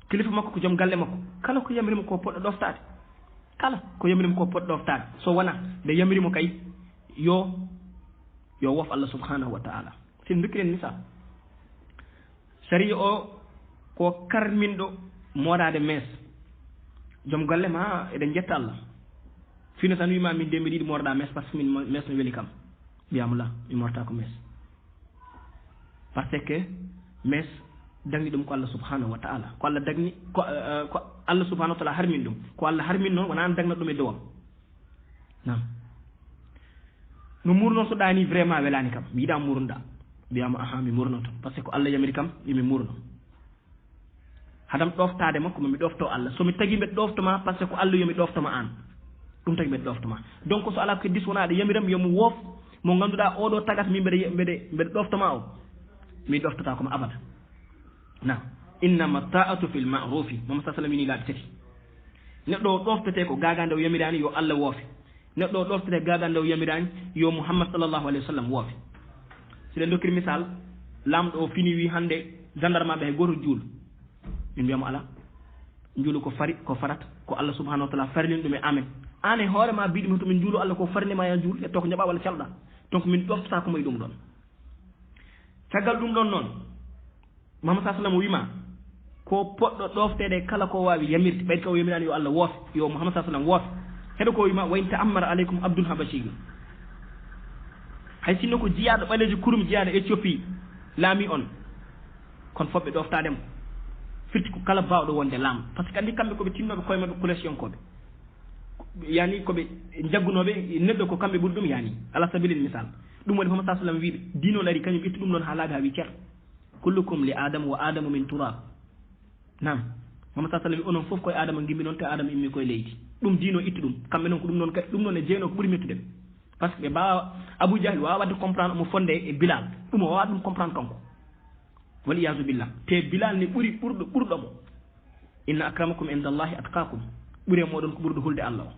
kilifa makko ko joom galle makko kala ko yamirimo ko poɗɗo ɗoftade kala ko yamirimo ko poɗɗo ɗoftade so wona nde yamirimo kay yo wof allah subhanahu wa ta'ala sin dukkiren misal sariya o ko karminɗo moɗade mees joom galle ma eɗen jetta allah fino tan wima min de mbiɗa yiɗi morɗa mees par ce que min mees no weeli kam mbiyamo la mi morta ko mees par ce que mees dagni ɗum ko allah subhanahu wa ta'ala ko allah dagni ko allah subhanahu wa ta'ala harmin ɗum ko allah harmin noon wona an dagna ɗum e dowam nam no murnon so ɗani vraiment welani kam mi yiɗa murnoɗa mbiyamo aha mi murnoto par ce que ko allah yamiri kam yomi murno hadam ɗoftade makko momi ɗofto allah somi tagui mbeɗa ɗoftoma par ce que ko allah yomi ɗoftoma an ɗum tagui mbeɗa ɗoftoma donc so ala ko dis wona aɗa yamiram yomo woof mo ganduɗa oɗo tagat min mbeɗa ɗoftoma o mi ɗoftata komo abada nam innama ta'atu fil ma'rufi Muhammad sallallahu alaihi wasallam ni laaɓi tati neɗɗo o ɗoftate ko gagande o yamirani yo allah woofe neɗɗo o ɗoftate gagande o yamirani yo Muhammad sallallahu alaihi wasallam woofe siɗen dokkiri misal lamɗo o fini wi hande gendarme ɓe hay goto juulo min mbiyamo ala juulo ko farat ko allah subhanahu wa ta'ala farilin ɗum e amen an e hoorema mbiɗumi to min juulo allah ko farinema ya juulo etto ko jaɓa walla calɗa donc min ɗoftata ko moye ɗum ɗon caggal ɗum ɗon noon Muhammad sallam o wima ko poɗɗo ɗoftede kala ko wawi yamirde ɓayde ka o yamirani yo allah woofe yo Muhammad sallam woofe heɗo ko wima wa in ta'ammara aleykum abdun habashiyun hay sinno ko jiyaɗo ɓalejo kurum jiyaɗo Éthiopie laami on kono foɓɓe ɗoftademo firti ko kala bawɗo wonde laam par ce que andi kamɓe koɓe tinnoɓe koye mabɓe collection koɓe yani koɓe jaggunoɓe neɗɗo ko kamɓe ɓuuri ɗum yani ala sabilil misal ɗum woni Muhammad sallam wiɓe dinol ari kañum itti ɗum ɗon ha laaɓi ha wi ceer kullukum li adama wa adamu min turab nam Muhammad sallam wi onon foof koye adama gimmi noon te adama immi koye leydi ɗum dino itti ɗum kamɓe noon ko ɗum noon e jeyno ko ɓuuri mettudeɓe par ce que ɓe mbawa Abou Jahil wawa wadde comprendre omo fonde e Bilal ɗum o wawa ɗum comprendre kanko wal iyasu billah te Bilal ni ɓurɗomo inna akramakum indallahi atqakum ɓuuri e moɗon ko ɓurɗo hulde allah o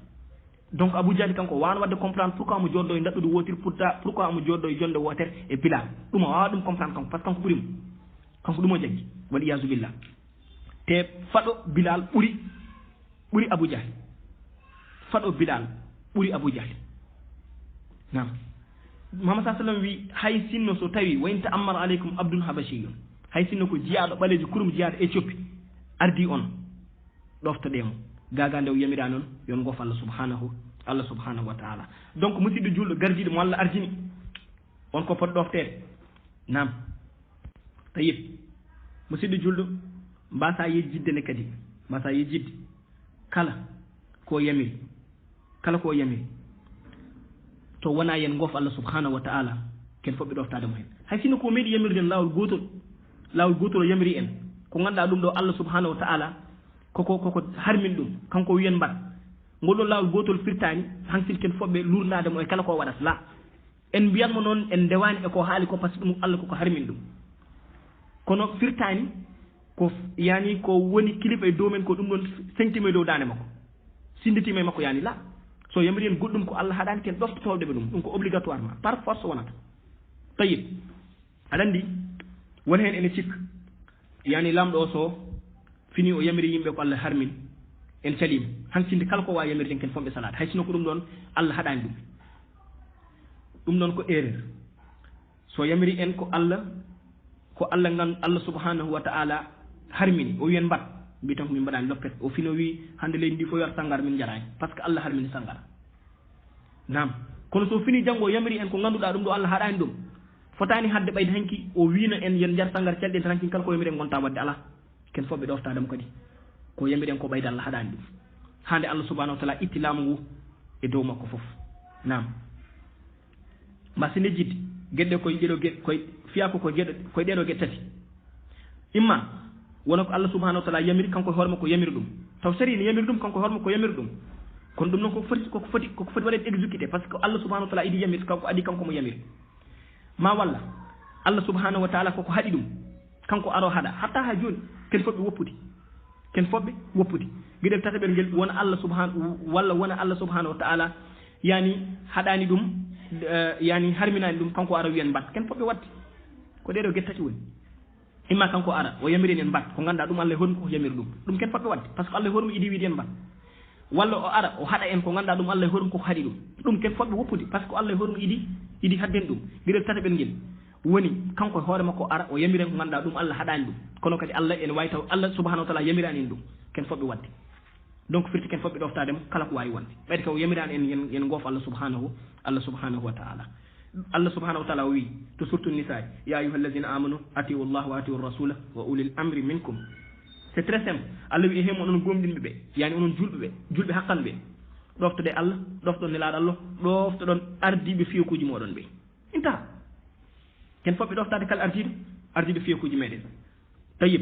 donc Abou Jahil kanko wawano wadde comprendre pourquoi mo joɗɗo e daɗɗude wotir pourquoi mo joɗɗo e jonde wotere e Bilal ɗum o wawa ɗum comprendre kanko par ce que kanko ɓuurimo kanko ɗum o jaggi wal iyasu billah te faɗo Bilal ɓuuri Abou Jahil faɗo Bilal ɓuuri Abou Jahil nam Muhammad sallam wi hay sinno so tawi wa in ta'ammara aleykum abdun habashiyun hay sinno ko jiyaɗo ɓalejo kurum jiyaɗo Éthiopie ardi on ɗoftoɗemo gagande o yamira noon yon gof allah subhanahu Allah subhanahu wa ta'ala donc musidɗo julɗo gardiɗo mo Allah arjini on ko poɗɗo ɗoftede nam tayib musidɗo julɗo mbasa yejjidde ne kadi mbasa yejjidde kala ko yamiri to wona yen goof Allah subhanahu wa ta'ala ken fof ɓe ɗoftade mo hen hay sino ko meeɗi yamirden lawol gotol o yamiri en ko ganduɗa ɗum ɗo Allah subhanahu wa ta'ala koko harmin ɗum kanko wiyen mbaɗ ngol ɗon lawol gotol firtani hansin ken fof ɓe lurnade mo e kala ko waɗata la en mbiyanmo noon en ndewani e ko haali ko par ce que ɗum Allah koko harmin ɗum kono firtani ko yani ko woni kilifa e dow men ko ɗum ɗon sengtima e dow dande makko sinditima e makko yani la so yamiri en goɗɗum ko Allah haɗani ken ɗoftotolɗe ɓe ɗum ko obligatoirement par force wonata tayib aɗa andi woni hen ene cikka yani lamɗo o so fini o yamiri yimɓe ko Allah harmin en calima hansinde kala ko wawi yamirden ken fomɓe salade hay sino ko ɗum ɗon Allah haɗani ɗum ɗon ko erreur so yamiri en ko Allah gan Allah subhanahu wa ta'ala harmini o wiyen mbaɗ mbi tan ko min mbaɗani loppet o fino wi hande leydi ndi fo yor sangara min jarani par ce que Allah harmini sangara nam kono so fini janggo o yamiri en ko ganduɗa ɗum ɗo Allah haɗani ɗum fotani hadde ɓayde hanki o wino en yen jar sangara calɗen tan hanki kala ko yamiren gonta wadde ala ken fof ɓe ɗoftademo kadi ko yamiren ko ɓayde Allah haɗani ɗum hande Allah subhanahu wa ta'ala itti laamu ngu e dow makko fof nam masine jidde gueɗɗe koye ɗeɗo gueɗe koye fiya ko koye ɗeɗo gueɗe tati imma wona ko Allah subhanahu wa ta'ala yamiri kanko hoore makko yamiri ɗum taw sari ne yamiri ɗum kanko hoore makko yamiri ɗum kono ɗum noon koko foti waɗede exécuté par ce que Allah subhanahu wa ta'ala idi yamiri kanko adi kanko mo yamiri ma walla Allah subhanahu wa ta'ala koko haɗi ɗum kanko aro haɗa hatta ha joni ken fof ɓe woppude gueɗel tataɓel ngel wona Allah subhanahu wa ta'ala yani haɗani ɗum yani harminani ɗum kanko ara wiyen mbaɗ ken fof ɓe wadde ko ɗeɗo gueɗe tati woni imma kanko ara o yamiren en mbaɗ ko ganduɗa ɗum Allah e hormum koko yamiri ɗum ken fof ɓe wadde par ce que Allah e hormum idi wiide en mbaɗ walla o ara o haɗa en ko ganduɗa ɗum Allah e hormum koko haɗi ɗum ken fof ɓe woppude par ce que Allah e hormum idi hadden ɗum gueɗel tataɓel ngel woni kanko e hoore makko ara o yamiren ko ganduɗa ɗum Allah haɗani ɗum kono kadi Allah ene wawi taw Allah subhanahu wa ta'ala yamirani en ɗum ken fof ɓe wadde donc firti ken fof ɓe ɗoftademo kala ko wawi wonde ɓayde kaw yamirani en yen goof Allah subhanahu wa ta'ala Allah subhanahu wa ta'ala wi to surtout nisa ya ayuha alladhina amanu atiu Allah wa atiu rasula wa ulil amri minkum c'est très simple Allah wi hemo onon gomɗinɓe ɓe yani onon julɓe hakkan ɓe ɗoftode Allah ɗoftoɗon nelaɗo Allah ɗoftoɗon ardiɓe fiyokuji moɗon ɓe intaha ken fof ɓe ɗoftade kala ardiɗo fiyokuji meɗen tayib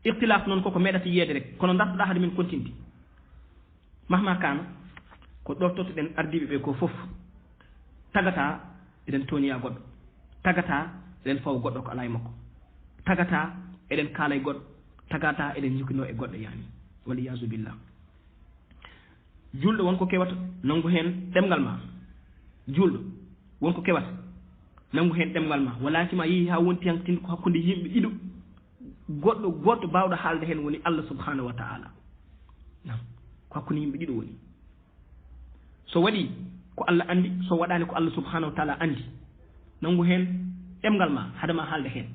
ikhtilaf noon koko meɗata yiyede rek kono dartoɗa haade min continti mahma kana ko ɗoftotoɗen ardiɓe ɓe ko fof tagata eɗen toñoya goɗɗo tagata eɗen fawa goɗɗo ko ala e makko tagata eɗen kaala e goɗɗo tagata eɗen jukino e goɗɗo yani waliyasu billah julɗo wonko kewata nangu hen ɗemgal ma julɗo wonko kewata nangu hen ɗemgal ma walakima yeehi ha wonti hantin ko hakkude yimɓe ɗiɗo goɗɗo bawɗo haalde hen woni Allah subhanahu wa ta'ala nam ko hakkude yimɓe ɗiɗo woni so waɗi ko Allah andi so waɗani ko Allah subhanahu wa ta'ala andi nangu hen ɗemgal ma hadama haalde hen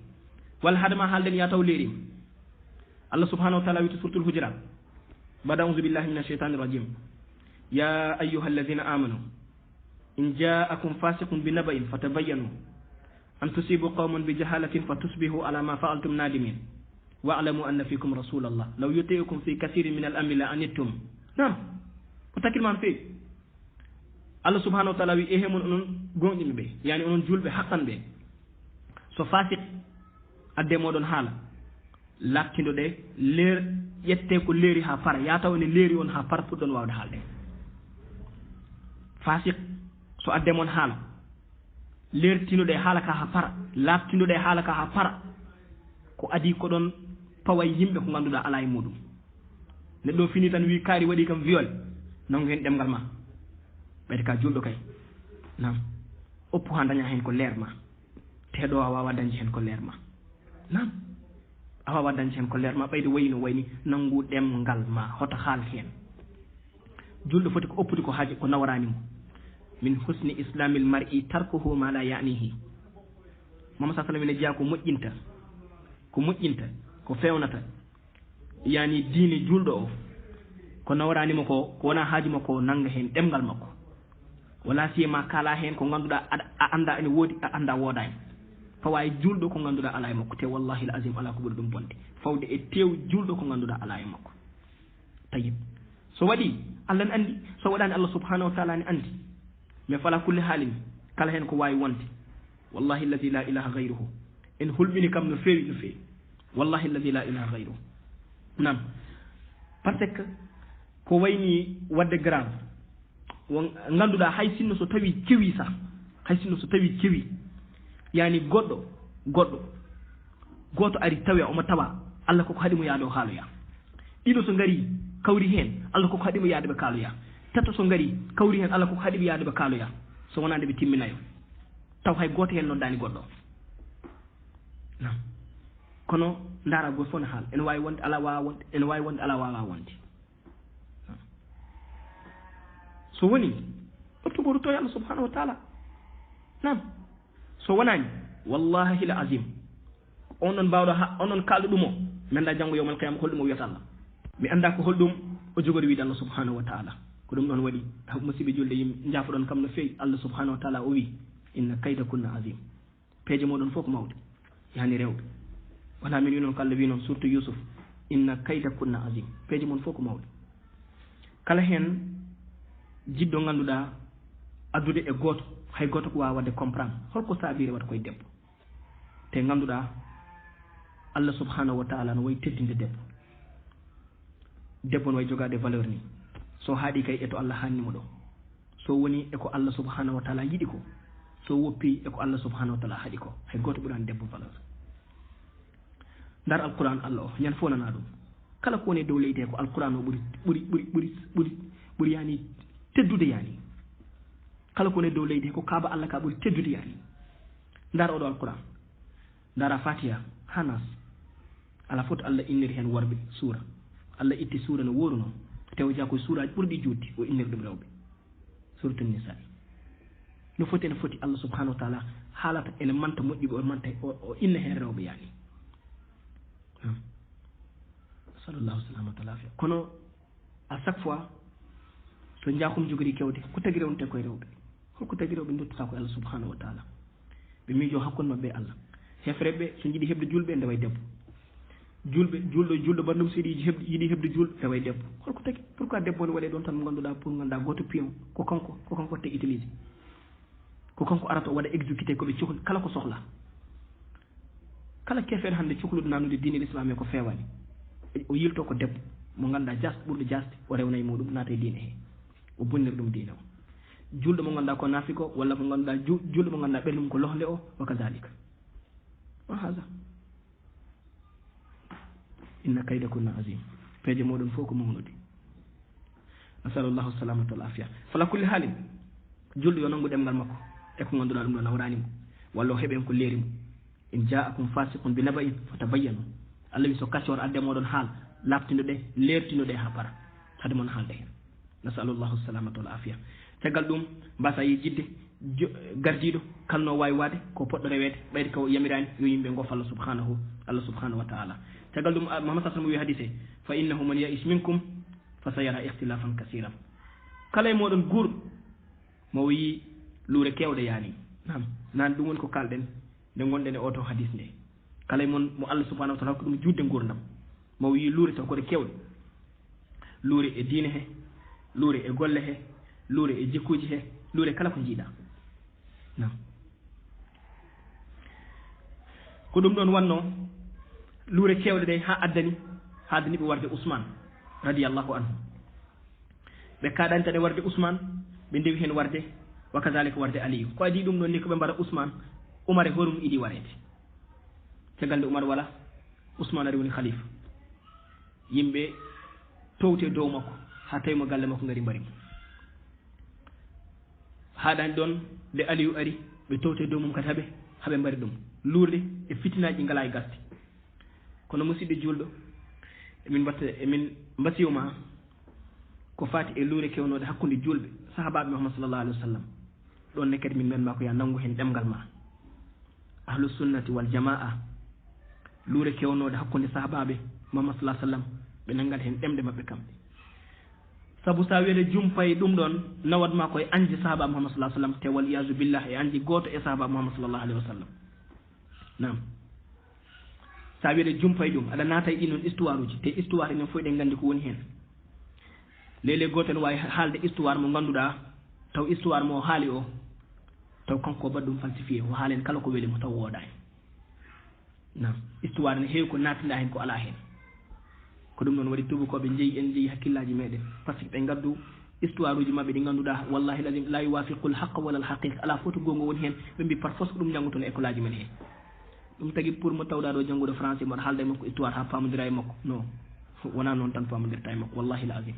walla hadama haalden ya taw leerima Allah subhanahu wa ta'ala wi to suratul hujurat ba'da a'udhu billahi minash shaitanir rajim ya ayyuhalladhina amanu in ja'akum fasiqun binaba'in fatabayyanu an tusibu qauman bijahalatin fatusbihu ala ma fa'altum nadimin wa'lamu anna fikum rasulallah law yuti'ukum fi kathirin min al-amri la anittum nam ko takilman fe Allah subhanahu wa ta'ala wi ehemon onon gonɗinɓe ɓe yani onon julɓe haqqan ɓe so fasik adde moɗon haala lakkindo ɗe leer ƴette ko leeri ha para ya taw ene leeri on ha para puɗɗon wawde haalde fasik so adde mon haala leertinoɗe haala ka ha para labtinoɗe haala ka ha para ko adi ko ɗon pawa yimɓe ko ganduɗa ala e muɗum neɗɗo fini tan wi kaari waɗi kam viol nangu hen ɗemgal ma ɓeyde ka julɗo kay nam oppu ha daña hen ko leer ma teɗo a wawa dañde hen ko leer ma nam a wawa dañde hen ko leer ma ɓeyde wayno wayni nangu ɗemgal ma hoto haal hen julɗo foti ko oppude ko haaji ko nawranimo min husni islamil mar'i tarkuhu ma la ya'nihi mama sa sallam ene jeeya ko moƴƴinta ko fewnata yani diine julɗo o ko nawranima ko wona haaji makko nanga hen ɗemgal makko wala siyema kala hen ko ganduɗa a anda ene woodi a anda woodani fawa e julɗo ko ganduɗa ala e makko te wallahi l azim ala ko ɓuuri ɗum bonde fawde e tew julɗo ko ganduɗa ala e makko tayib so waɗi allah ne andi so waɗani allah subhanahu wa taala ne andi mais fala kulle haalin kala hen ko wawi wonde wallahi alladi la ilaha gayruhu en hulɓini kam no feewi no feewi wallahi alladi la ilaha gayruhu nam par ce que ko wayni wadde grave ganduɗa hay sinno so tawi kewi sa hay sinno so tawi kewi yani goɗɗo goto ari tawi omo tawa allah koko haɗimo yaade o haaloya ɗiɗo so ngari kawri hen allah koko haɗimo yaade ɓe kaaloya tato so ngari kawri hen allah koko haɗiɓe yaade ɓe kaaloya so wonande ɓe timminayo taw hay goto hen noddani goɗɗo nam kono ndaara goto fof ne haala ene wawi wonde ala wawa wonde ene wawi wonde ala wawa wonde so woni ɓurtuɓoruto allah subhanahu wa taala nam so wonani wallahi l azim on ɗon mbawɗo on ɗon kalɗo ɗum o mi anda janggo yowmal qiyama holɗum o wiyata allah mi anda ko holɗum o jogori wiide allah subhanahu wa taala ko ɗum ɗon waɗi musidɓe julde yimɓe jaafoɗon kam no fewi allah subhanahu wa taala o wi inna kayda kunna azim peeje moɗon fof ko mawɗe yani rewɓe wona min wi noon ko allah wi noon surtout yusuf inna kayda kunna azim peeje mon fof ko mawɗe kala hen jiɗɗo ganduɗa addude e goto hay goto ko wawa wadde comprendre holko sabire waɗa koye debbo te ganduɗa allah subhanahu wa taala no wayi teddinde debbo no wayi jogade valeur ni so haaɗi kay eto allah hannimo ɗo so woni eko allah subhanahu wa taala yiɗi ko so woppi eko allah subhanahu wa taala haaɗi ko hay goto ɓurani debbo valeur ndar alquran allah o ñan fo nana ɗum kala ko woni dow leydi ko alquran o ɓuri yani teddude yani kala ko woni dow leydi ko kaaba allah ka ɓuri teddude yani ndar oɗo alquran ndara fatiha ha nas ala foto allah inniri hen worɓe suura allah itti suura no woru noon tewja koye suuraji ɓurɗi juddi o inniri ɗum rewɓe suratul nisa no foti ene foti allah subhanahu wa taala haalata ene manta moƴƴuɓe o manta o inna hen rewɓe yani sallallahu salamatu alafia kono à chaque fois so jakum jogori kewde ko tagi rewnte koye rewɓe holko tagi rewɓe dottata koye allah subhanahu wa taala ɓe miijo hakkude mabɓe e allah hefreɓe so jiiɗi heɓde julɓe ndewa debbo julɗo bandum so yiɗi heɓde julɓe ndewa debbo holko tagi pourquoi debbo ne waɗe ɗon tan mo ganduɗa pour ganduɗa goto pion ko kanko watte utilisé ko kanko arata o waɗa exécuté koɓe cohli kala ko sohla kala kefeɗe hannde cohluɗo nanude diine l' islam e ko fewani o yilto ko debbo mo ganduɗa jasde ɓurɗo jasde o rewna e muɗum naata e diine he o bonnir ɗum diine o julɗo mo ganduɗa ko nafiko walla mo ganduɗa julɗo mo ganduɗa ɓerdum ko lohle o wa kadalika wa hada inna kayda kunna azim peeje moɗon fof ko mawnude nasalullahu salamatu wal afia fala kulli haalin julɗo yo nanngu ɗemgal makko e ko ganduɗa ɗum ɗo nawranimo walla o heeɓen ko leerimo in jaakum fasiqun bi naba'in fatabayyanu allah wi so kaccor adde moɗon haal labtinoɗe lertinoɗe ha para hade moon haalde hen nasalullahu salamatu wal afia caggal ɗum mbasa yi jidde gardiɗo kalno wawi waade ko poɗɗo rewede ɓayde ko yamirani yo yimɓe gof allah subhanahu wa taala caggal ɗum mahamad sa sallam wi hadise fa innahu man ya'is minkum fa sayara ikhtilafan kasiran kala e moɗon guurɗo mo wi luure kewɗe yani nam nan ɗum woni ko kalɗen nde gonɗen e oto hadis nde kala e moon mo allah subhanahu wa taala hokka ɗum judde gurdam mo wi luure taw koɗe kewɗe luure e diine he luure e golle he luure e jikkuji he luure kala ko jiiɗa nam ko ɗum ɗon wanno luure kewɗe ɗe ha addani ɓe warde ousmane radiallahu anhu ɓe kaɗantaɗe warde ousmane ɓe ndewi hen warde wa kadalika warde aliyu ko adi ɗum ɗon ni ko ɓe mbaɗa ousmane umar e horum iɗi warede caggal nde umar wala ousmane ari woni khalifa yimɓe towte dow makko ha tawi mo galle makko ngari mbarimo haɗani ɗon nde aliyu ari ɓe towte dow mum kadi haɓe mbari ɗum luurde e fitinaji ngala e gasde kono musidɗo julɗo emin mbasiyuma ko fati e luure kewnode hakkude julɓe sahabaɓe muhammad sallallahu alaihi wa sallam ɗon ne kadi min mbiyanma ko ya nanngu hen ɗemgal ma ahlu sunnati wal jamaa luure kewnode hakkude sahabaɓe muhammad sallallahu alaihi wa sallam ɓe nanngat hen ɗemde maɓɓe kamɓe sabu sa wiide jumpay ɗum ɗon nawatma koye anji sahaba Muhammad sallallahu alaihi wasallam te wal iyasu billah e anji goto e sahaba Muhammad sallallahu alaihi wasallam nam sa wiide jumpay ɗum aɗa naata e ɗin histoire uji te histoire enen fof ɗen gandi ko woni hen lele gotel wawi haalde histoire mo ganduɗa taw histoire mo haali o taw kanko baɗ ɗum falsifié o haalen kala ko weeli mo taw wooɗa hen nam histoire ne heewi ko natinɗa hen ko ala hen ko ɗum noon waɗi tubakoɓe jeeyi en jeeyi hakkillaji meɗen par ce que ɓe gaddu histoire uji mabɓe ɗi ganduɗa wallahi lazim la yuwafiqul haqqa wala al haqiqa ala foto gongo woni hen ɓe mbi par force ko ɗum janggotono école aji men he ɗum tagui pour mo tawɗa ɗo janggude français mboɗa haalda e makko histoire ha pamodira e makko non wona noon tan pamodirta e makko wallahi lazim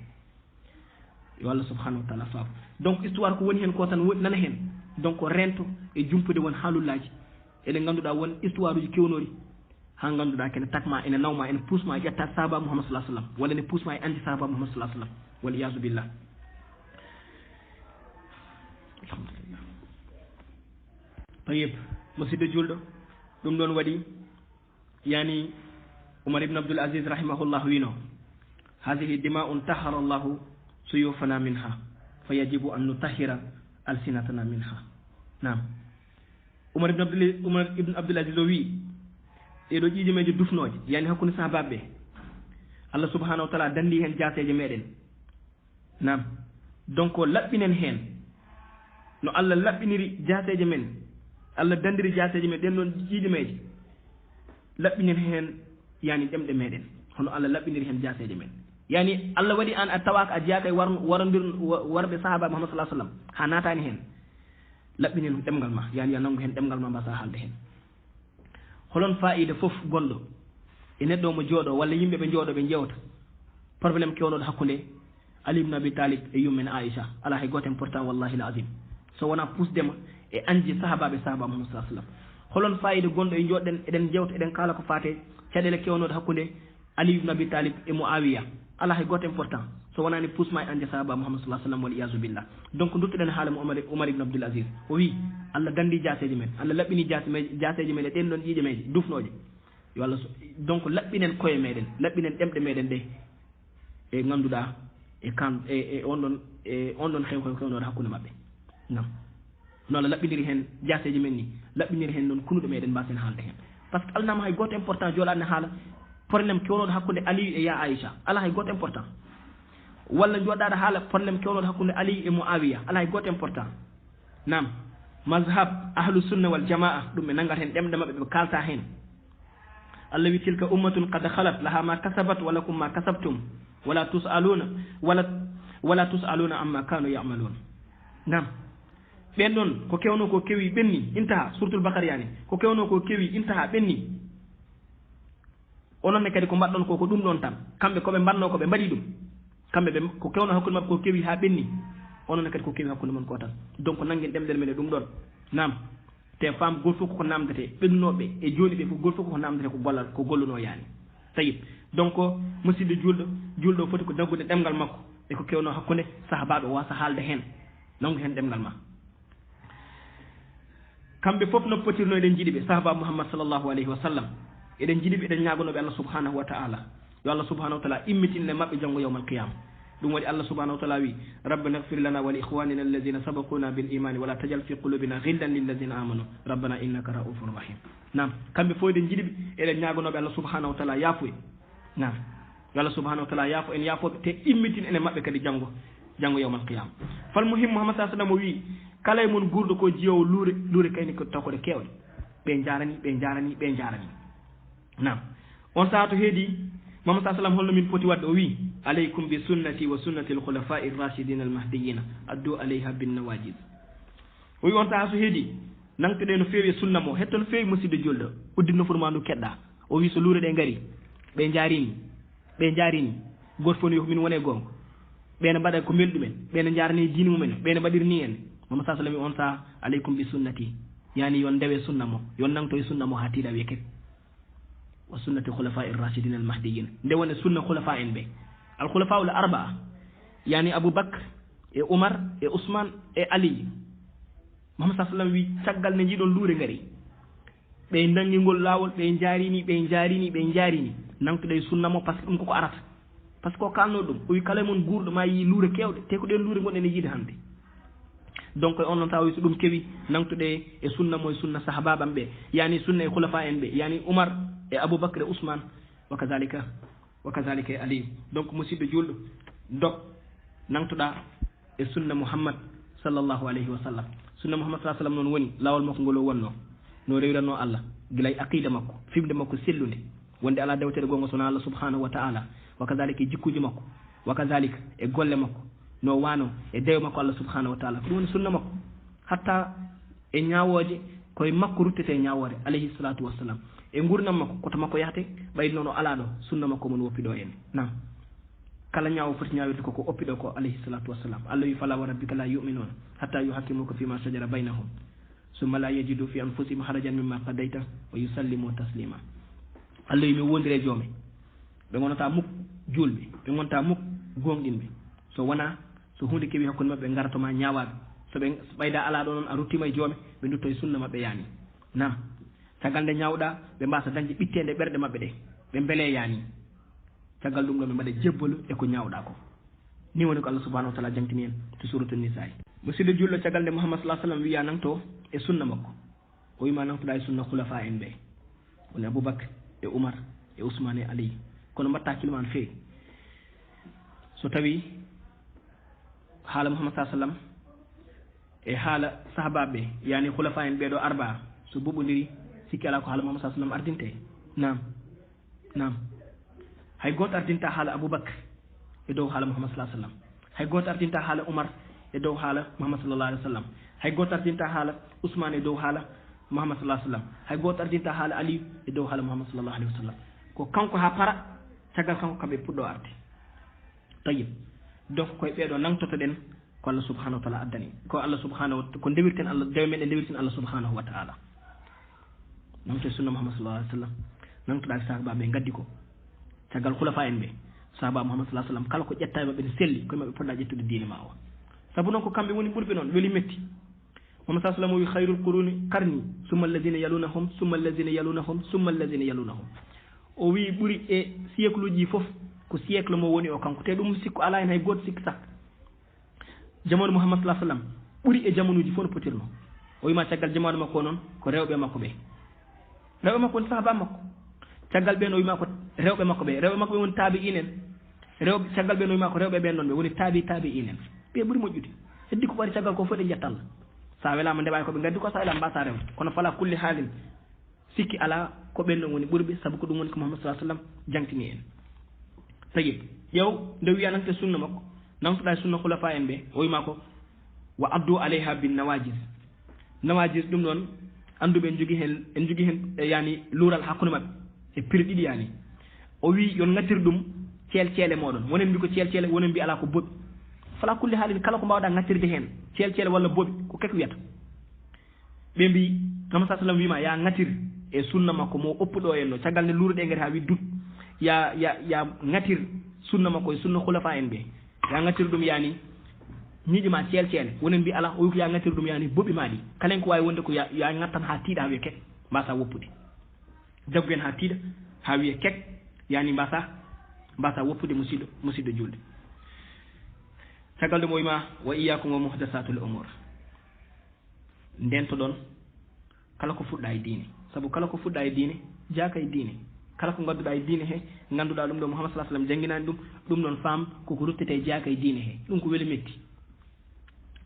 yo Allah subhanahu wa taala faabo donc histoire ko woni hen ko tan nana hen donc rento e jumpude won haalullaji eɗen ganduɗa won histoire uji kewnori ha ganduɗa kene takma ene nawma ene puusma e ƴetta sahaba Muhammad sallallahu alaihi wasallam walla ene puusma e andi sahaba Muhammad sallallahu alaihi wasallam wal iyasu billah alhamdulillah tayib musidɗo julɗo ɗum ɗon waɗi yani Umar ibn Abdul Aziz rahimahullah wino hadihi dima'un tahara Allahu suyufana minha fayajibu an nutahhira alsinatana minha nam Umar ibn Abdul Aziz o wi ɗeɗo ƴiiƴimeje dufnoje yani hakkude sahabaɓe Allah subhanahu wa taala dandi hen jaaseje meɗen nam donc laɓɓinen hen no Allah laɓɓiniri jaaseje men Allah dandiri jaaseje men ɗen ɗon ƴiiƴimeje laɓɓinen hen yani ɗemɗe meɗen hono Allah laɓɓiniri hen jaaseje men yani Allah waɗi an a tawaka a jeyaka e warodir warɓe sahaba Muhammad sallallahu alaihi wasallam ha natani hen laɓɓinen ɗemgal ma yani ya nangu hen ɗemgal ma mbasa haalde hen holon fa'ida fof gonɗo e neɗɗo mo jooɗo walla yimɓe ɓe jooɗo ɓe jewta probléme kewnoɗo hakkude Ali ibn Abi Talib e yummen Aisha ala hay goto important wallahi al azim so wona pusdema e anji sahabaɓe sahaba Muhammad sallallahu alaihi wasallam holon fa'ida gonɗo e jooɗɗen eɗen jewta eɗen kala ko fate caɗele kewnoɗo hakkude Ali ibn Abi Talib e Muawiya ala hay goto important so wonani pusma e ande sahaba Muhammad sallallahu alaihi wasallam wal iyazu billah donc duttoɗen haala mo Umar ibn Abdul Aziz o wi Allah dandi jaaseji men Allah laɓɓini jaaseji men e ɗen ɗon ƴiiƴemeje dufnoje yo Allah donc laɓɓinen koye meɗen laɓɓinen ɗemɗe meɗen ɗe e ganduɗa e kan e on ɗon kewnoɗo hakkude mabɓe nam no Allah laɓɓiniri hen jaaseji men ni laɓɓiniri hen noon kunuɗe meɗen mbasen haalde hen par ce que alnama hay goto important joɗanne haala probléme kewnoɗo hakkude Aliyu e ya Aisha ala hay goto important walla joɗaɗo haala probléme kewnoɗo hakkude Aliyu e Muawiya ala hay goto important nam mazhab ahlu sunna wal jamaa ɗum ɓe nangat hen ɗemɗe mabɓe ɓe kalta hen Allah wi tilka ummatun qad khalat laha ma kasabat wa lakum ma kasabtum wala tusaluna amma kanu ya'malun nam ɓen ɗon ko kewno ko kewi ɓenni intaha suratul Baqara yani ko kewno ko kewi intaha ɓenni ononne kadi ko mbaɗɗon ko ɗum ɗon tan kamɓe koɓe mbanno ko ɓe mbaɗi ɗum kamɓe ɓe ko kewno hakkude mabɓe ko kewi ha ɓenni ononne kadi ko kewi hakkude mon ko tan donc nangen ɗemɗel men e ɗum ɗon nam te fam gol fof koko namdete ɓennunoɓe e joni ɓe fof gol fof koko namdete ko gollal ko golluno yani tayib donc musidɗo julɗo foti ko daggude ɗemgal makko e ko kewno hakkude sahabaɓe wasa haalde hen nangu hen ɗemgal ma kamɓe fof no potirno eɗen jiiɗi ɓe sahaba Muhammad sallallahu alayhi wa sallam eɗen jiiɗiɓe eɗen ñagonoɓe Allah subhanahu wa ta'ala yo Allah subhanahu wa ta'ala immitinne mabɓe janggo yawmal qiyama ɗum waɗi Allah subhanahu wa ta'ala wi rabbana ighfir lana wa li ikhwanina alladhina sabaquna bil imani wala tajal fi qulubina ghillan lil ladhina amanu rabbana innaka ra'ufur rahim nam kamɓe fof eɗen jiiɗiɓe eɗen ñagonoɓe Allah subhanahu wa ta'ala yaafuye nam yo Allah subhanahu wa ta'ala yaafo en yaafoɓe te immitin ene mabɓe kadi janggo yawmal qiyama fal muhim Muhammad sallallahu alaihi wasallam wi kala e mon gurdo ko jiyowo luure kayni ko tawkode kewɗe ɓe jarani nam on saha to heedi Muhammad sallallahu alaihi wasallam holno min poti wadde o wi alaykum bi sunnati wa sunnati al khulafa'i ar-rashidin al mahdiyyin addu alayha bin nawajiz o wi on saha so heedi nantoɗe no feewi sunna mo hetto no feewi musidɗo julɗo udditno furma ndu keɗɗa o wi so luure ɗe ngari ɓe jaarini goto fof no yof min wone gonga ɓene mbaɗa ko melɗumen ɓene jarani diine mumen ɓene mbaɗirni en Muhammad sallallahu alaihi wasallam on saha alaykum bi sunnati yani yon ndewe sunna mo yon nangto e sunna mo ha tiiɗa wiyeke wa sunnati khulafa'i ar-rashidin al-mahdiyyin nde wonde sunna khulafa en ɓe al khulafa ul arba'a yani Abu Bakr e Umar e Ousmane e Ali Muhammad sallallahu alaihi wasallam wi caggal ne jiiɗon luure ngari ɓe nangingol laawol ɓe jaarini nangtuɗe sunna mo par ce que ɗum koko arata par ce que o kalno ɗum o wi kala mon guurɗo ma yi luure kewɗe te ko ɗen luure gonɗen e yiide hannde donc on noon tawi so ɗum kewi nangtuɗe e sunna mo e sunna sahabaɓam ɓe yani sunna e khulafa en ɓe yani oumar e aboubacre e ousmane wa kadalika e aliyu donc musidɗo julɗo dok nangtuɗa e sunna mouhammad sallllahu alayhi wa sallam sunna mouhammad sa sallam noon woni lawol makko ngol o wonno no rewranno allah guilay aqida makko fimde makko sellude wonde ala dewtere gonga sona allah subhanahu wa taala wa kadalika e jikkuji makko wa kadalika e golle makko no wano e dewe makko allah subhanahu wa taala ko ɗum woni sunna makko hatta e ñawoje koye makko ruttete ñawore alayhi salatu wassalam e gurdam makko koto makko yahate ɓayde noon o ala ɗo sunna makko mon woppiɗo en nam kala ñaawo foti ñawirde koko oppiɗo ko alayhi salatu wassalam allah wi fala wa rabbika la yuminuna hatta yuhakkimuka fima shajara baynahum summa la yajidu fi anfusihim harajan mimma qadayta wa yusallimu taslima allah wi mi wondire joome ɓe gonata muk julɓe ɓe gonta muk gonɗinɓe so wona so hunde keewi hakkude mabɓe garatoma ñawaɓe so ɓe ɓayda ala ɗo noon a ruttima e joome ɓe dutto e sunna mabɓe yani nam caggal nde ñawɗa ɓe mbasa dañde ɓittede ɓerɗe mabɓe ɗe ɓe beele yani caggal ɗum ɗo ɓe mbaɗa jebbalu eko ñawɗa ko ni woni ko allah subahanahu wa taala jangtini en to suratul nisa musidɗo julɗo caggal nde mouhammad salah sallam wiya nangto e sunna makko o wima nangtoɗa e sunna khulafa en ɓe woni aboubacre e oumar e ousmane e aliy kono mbatta kilman feewi so tawi haala mouhammad sa sallam e haala sahabaɓe ɓe yani khulafa en ɓeɗo arba so ɓuɓodiri sikki ala ko haala mouhammad sa sallam ardinte nam hay goto ardinta haala aboubacre e dow haala mouhammad salah sallam hay goto ardinta haala oumar e dow haala mouhammad sallallah alih wa sallam hay goto ardinta haala ousmane e dow haala mouhammad salah sallam hay goto ardinta haala aliyu e dow haala mouhammad sallallah alih wa sallam ko kanko ha para caggal kanko kamɓe puɗɗo arde tayib donc koye ɓeeɗo nangtoto ɗen ko allah subhanahu wa taala addani ko allah subhanahu ko ndewirten allah dewe meɗen ndewirten allah subhanahu wa taala nangto e sunna mouhammad sallallah alih wa sallam nangtoɗa e sahabaɓe gaddi ko caggal khulafa en ɓe sahaba mouhammad salah sallam kala ko ƴetta e maɓɓe ne selli koye maɓɓe poɗɗa ƴettude diine ma o saabu noon ko kamɓe woni ɓurɓe noon weeli metti mouhammad salah sallam o wi hayrul quruni qarni summa alladina yalunahum summa alladina yalunahum summa alladina yalunahum o wi ɓuuri e siècle uji fof ko siècle mo woni o kanko te ɗum sikku ala hen hay goto sikki sak jamanu mouhammad salah sallam ɓuuri e jamanuji fof no potirno o wima caggal jamanu makko noon ko rewɓe makko ɓe rewɓe makko woni sahaba makko caggal ɓen o wima ko rewɓe makko ɓe woni taabi inen rewɓe caggal ɓen o wima ko rewɓe ɓen noon ɓe woni taabi inen ɓe ɓuuri moƴƴude heddi ko ɓari caggal ko fof ɗe jettalla sa welama ndeɓa koɓe gaddi ko sa welama mbasa rewde kono fala kulli haalin sikki ala ko ɓen ɗon woni ɓurɓe saabu ko ɗum woni ko mouhammad salah sallam jangtini en tayib ƴeew nde wiya nangte sunna makko nangtoɗa e sunna khulafa en ɓe o wima ko wa addu alayha bin nawajis ɗum ɗon anduɓe en jogui hen yani luural hakkude mabɓe e prix ɗiɗi yani o wi yon gattir ɗum ceele moɗon wonen mbi ko ceele wonen mbi ala ko boɓi fala kulli haalin kala ko mbawɗa gattirde hen ceele walla boɓi ko keke wiyata ɓe mbi mouhammad sa sallam wima ya gattir e sunna makko mo oppuɗo en no caggal nde luureɗe gati ha wi dut ya gattir sunna makko e sunna khulafa en ɓe ya gattir ɗum yani ñiƴima ceele wonen mbi ala o wi ko ya gattir ɗum yani boɓi maɗi kalen ko wawi wonde ko ya gattan ha tiiɗa ha wiya kek mbasa woppude jaggu en ha tiiɗa ha wiya kek yani mbasa woppude musidɗo julde caggal ɗum o wima wa iyakum wa muhdasatul umur ndento ɗon kala ko fuɗɗa e diine saabu kala ko fuɗɗa e diine jaaka e diine kala ko gadduɗa e diine he ganduɗa ɗum ɗo mouhammad salah sallam jangguinani ɗum ɗon faam koko ruttete jaaka e diine he ɗum ko weeli metti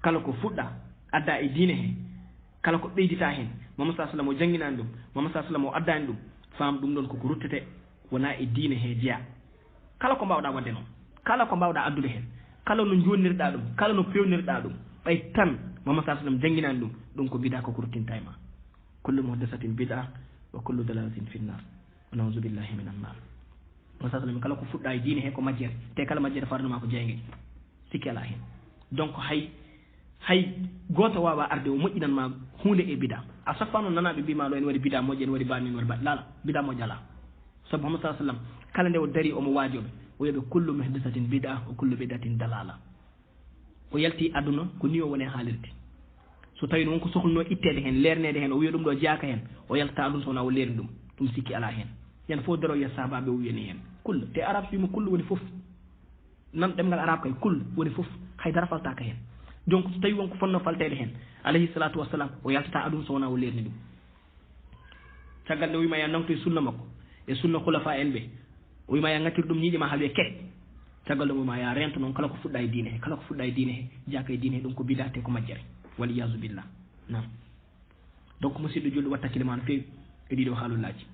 kala ko fuɗɗa adda e diine he kala ko ɓeydita hen mouhammad salah sallam o jangguinani ɗum mouhammad salah sallam o addani ɗum faam ɗum ɗon koko ruttete wona e diine he jeeya kala ko mbawɗa wadde noon kala ko mbawɗa addude hen kala no jonnirɗa ɗum kala no pewnirɗa ɗum ɓay tan mouhammad salah sallam jangguinani ɗum ko bida koko ruttinta e ma kullu muhdasatin bid'a wa kullu dalalatin fi nnar wa naudu billahi min annar mouhammad salah sallam kala ko fuɗɗa e diine he ko majjere te kala majjere farnoma ko jeygue sikki ala hen donc hay goto wawa arde o moƴƴinanma hunde e bida a chaque fois noon nanaɓe mbima ɗo en waɗi bida moƴƴi en waɗi bani en waɗi baɗi lala bida moƴƴi ala saabu mouhammad salah sallam kala nde o dari omo waajoɓe o wiyaɓe kullu muhdasatin bid'a wa kullu bid'atin dalala o yalti aduna ko ni o woni haalirde so tawi no wonko sohlno ittede hen lernede hen o wiya ɗum ɗo jaaka hen o yalta aduna so wona o lerni ɗum sikki ala hen yen fof daro yiya sahabaɓe o wiyani hen kulla te arabe wima kullu woni foof nan ɗemngal arabe kay kul woni fof haydara faltaka hen donc so tawi wonko fonno faltede hen alayhi salatu wassalam o yaltata aduna so wona o lerni ɗum caggal nde o wima ya nangto e sunna makko e sunna khulafa en ɓe o wima ya gattir ɗum ñiiƴe ma haaɓe kek caggal ɗum wima ya rento noon kala ko fuɗɗa e diine he kala ko fuɗɗa e diine he jaka e diine he ɗum ko bidate ko majjere waliyasu billah nam donc musidɗo julɗo watta hakkille ma no fewi e ɗiɗo haalullaji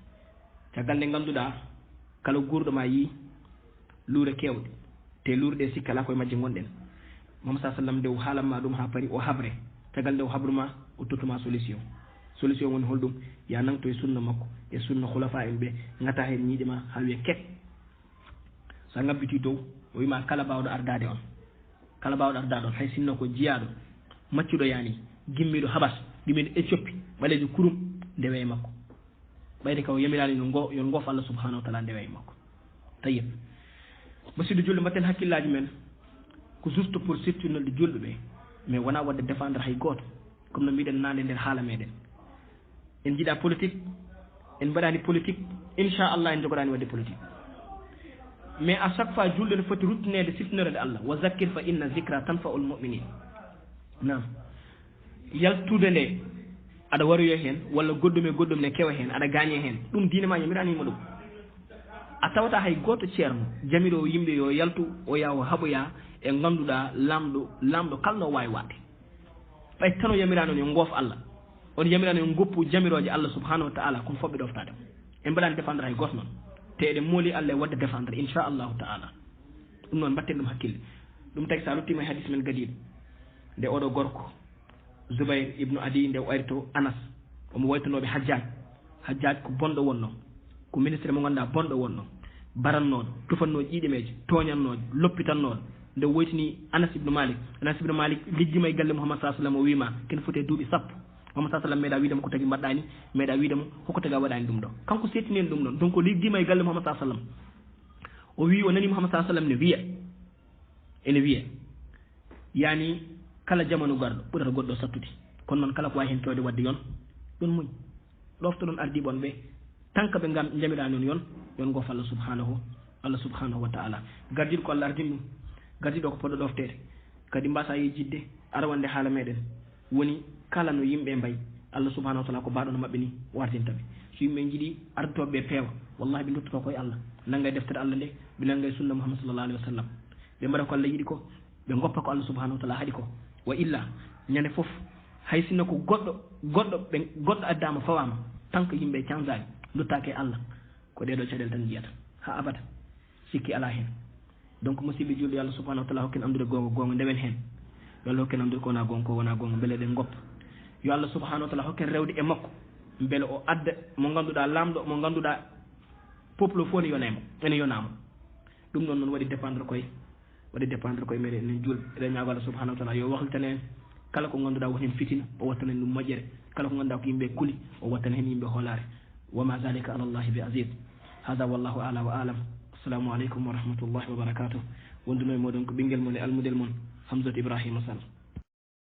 caggal nde ganduɗa kala gurɗo ma yi luure kewɗe te luure ɗe sikka ala koye majje gonɗen Muhammad sa sallam nde o haalanma ɗum ha paari o habre caggal nde o habruma o tottuma solution solution woni holɗum ya nangto e sunna makko e sunna khulafa en ɓe gata hen ñiiƴe ma ha wiye kek sa ngabbiti dow o wima kala bawɗo ardade on kala bawɗo ardade on hay sinno ko jiyaɗo maccuɗo yani gimmiɗo habas gimmiɗo Éthiopie ɓalejo kurum ndewe e makko ɓayde kaw yamirani no ngo yon goof Allah subhanahu wa taala ndewe e makko tayyib musidɗo julɗo mbatten hakkillaji men ko juste pour sirtinolde julɓe ɓe mais wona wadde défendre hay goto comme no mbiɗen nande nder haala meɗen en jiiɗa politique en mbaɗani politique inchallah en jogoɗani wadde politique mais à chaque fois julɗo ne foti ruttinede siftinorde Allah wa zakkir fa inna zicra tanfa'ul mu'minin nam yaltude nde aɗa waroyo hen walla goɗɗum e goɗɗum ne kewa hen aɗa gagne hen ɗum diine ma yamiranima ɗum a tawata hay goto ceerno jamiɗo yimɓe yo yaltu o yaha o haɓoya e ganduɗa lamɗo kalno wawi wadde ɓay tan o yamirano yo goof Allah on yamirano yo goppu jamiroje Allah subhanahu wa ta'ala kono foɓɓe ɗoftade en mbaɗani défendre hay goto noon te eɗen mooli Allah e wadde défendre inchallahu ta'ala ɗum noon mbatten ɗum hakkille ɗum tagi sa luttima e hadis men gadiɗo nde oɗo gorko Zubayr ibnu Adi nde o ari to Anas omo waytanoɓe hajjaj ko bonɗo wonno ko ministre mo ganduɗa bonɗo wonno barannoɗo tufannoɗo ƴiɗimeje toñannoɗo loppitannoɗo nde woytini Anas ibnu Malik liggima e galle Muhammad sa sallam o wima ken foti e duuɓi sappo Muhammad sa sallam meeɗa wiidemo ko tagi mbaɗɗani meeɗa wiidemo hoko taga waɗani ɗum ɗo kanko settineni ɗum ɗon donc o liggima e galle Muhammad sa sallam o wi o nani Muhammad sa sallam ne wiya yani kala jamanu garɗo ɓurata goɗɗo sattude kono noon kala ko wawi hen kewde wadde yon ɗon muñ ɗofto ɗon ardiɓon ɓe tant que ɓe jamiɗa noon yon goof Allah subhanahu wa ta'ala gardiɗo ko Allah ardini ɗum gardiɗo ko poɗɗo ɗoftede kadi mbasa yejjidde arawande haala meɗen woni kala no yimɓe mbayi Allah subhanahu wa ta'ala ko mbaɗono mabɓe ni wartintaɓe so yimɓe jiiɗi ardotoɓe peewa wallahi ɓe duttoto koye Allah nangga deftere Allah nde ɓe nangga sunna Muhammad sallallahu alaihi wa sallam ɓe mbaɗa ko Allah yiɗi ko ɓe goppa ko Allah subhanahu wa ta'ala haɗi ko wa illa ñande foof hay sinno ko goɗɗo addama fawama tant que yimɓe canzani duttake Allah ko ɗeɗo caɗele tan jiyata ha abada sikki ala hen donc musidɓe julɗo Allah subhanahu wa ta'ala hokken andude gonga ndewen hen yo Allah hokken andude ko wona gonga beele ɗen goppa yo Allah subhanahu wa ta'ala hokken rewde e makko beele o adda mo ganduɗa lamɗo mo ganduɗa peuple fof ene yonama ɗum ɗon noon waɗi dépendre koye meɗen enen julɓe eɗen ñaago Allah subhanahu wa ta'ala yo wahlitane en kala ko ganduɗa woni hen fitina o wattana en ɗum moƴƴere kala ko ganduɗa ko yimɓe kuli o wattana hen yimɓe hoolare wama zalika ala allahi bi aziz hada wallahu ala wa alam assalamu aleykum wa rahmatullahi wa barakatuh wonduno e moɗon ko ɓinguel mon e almudel mon Hamzat Ibrahima Sall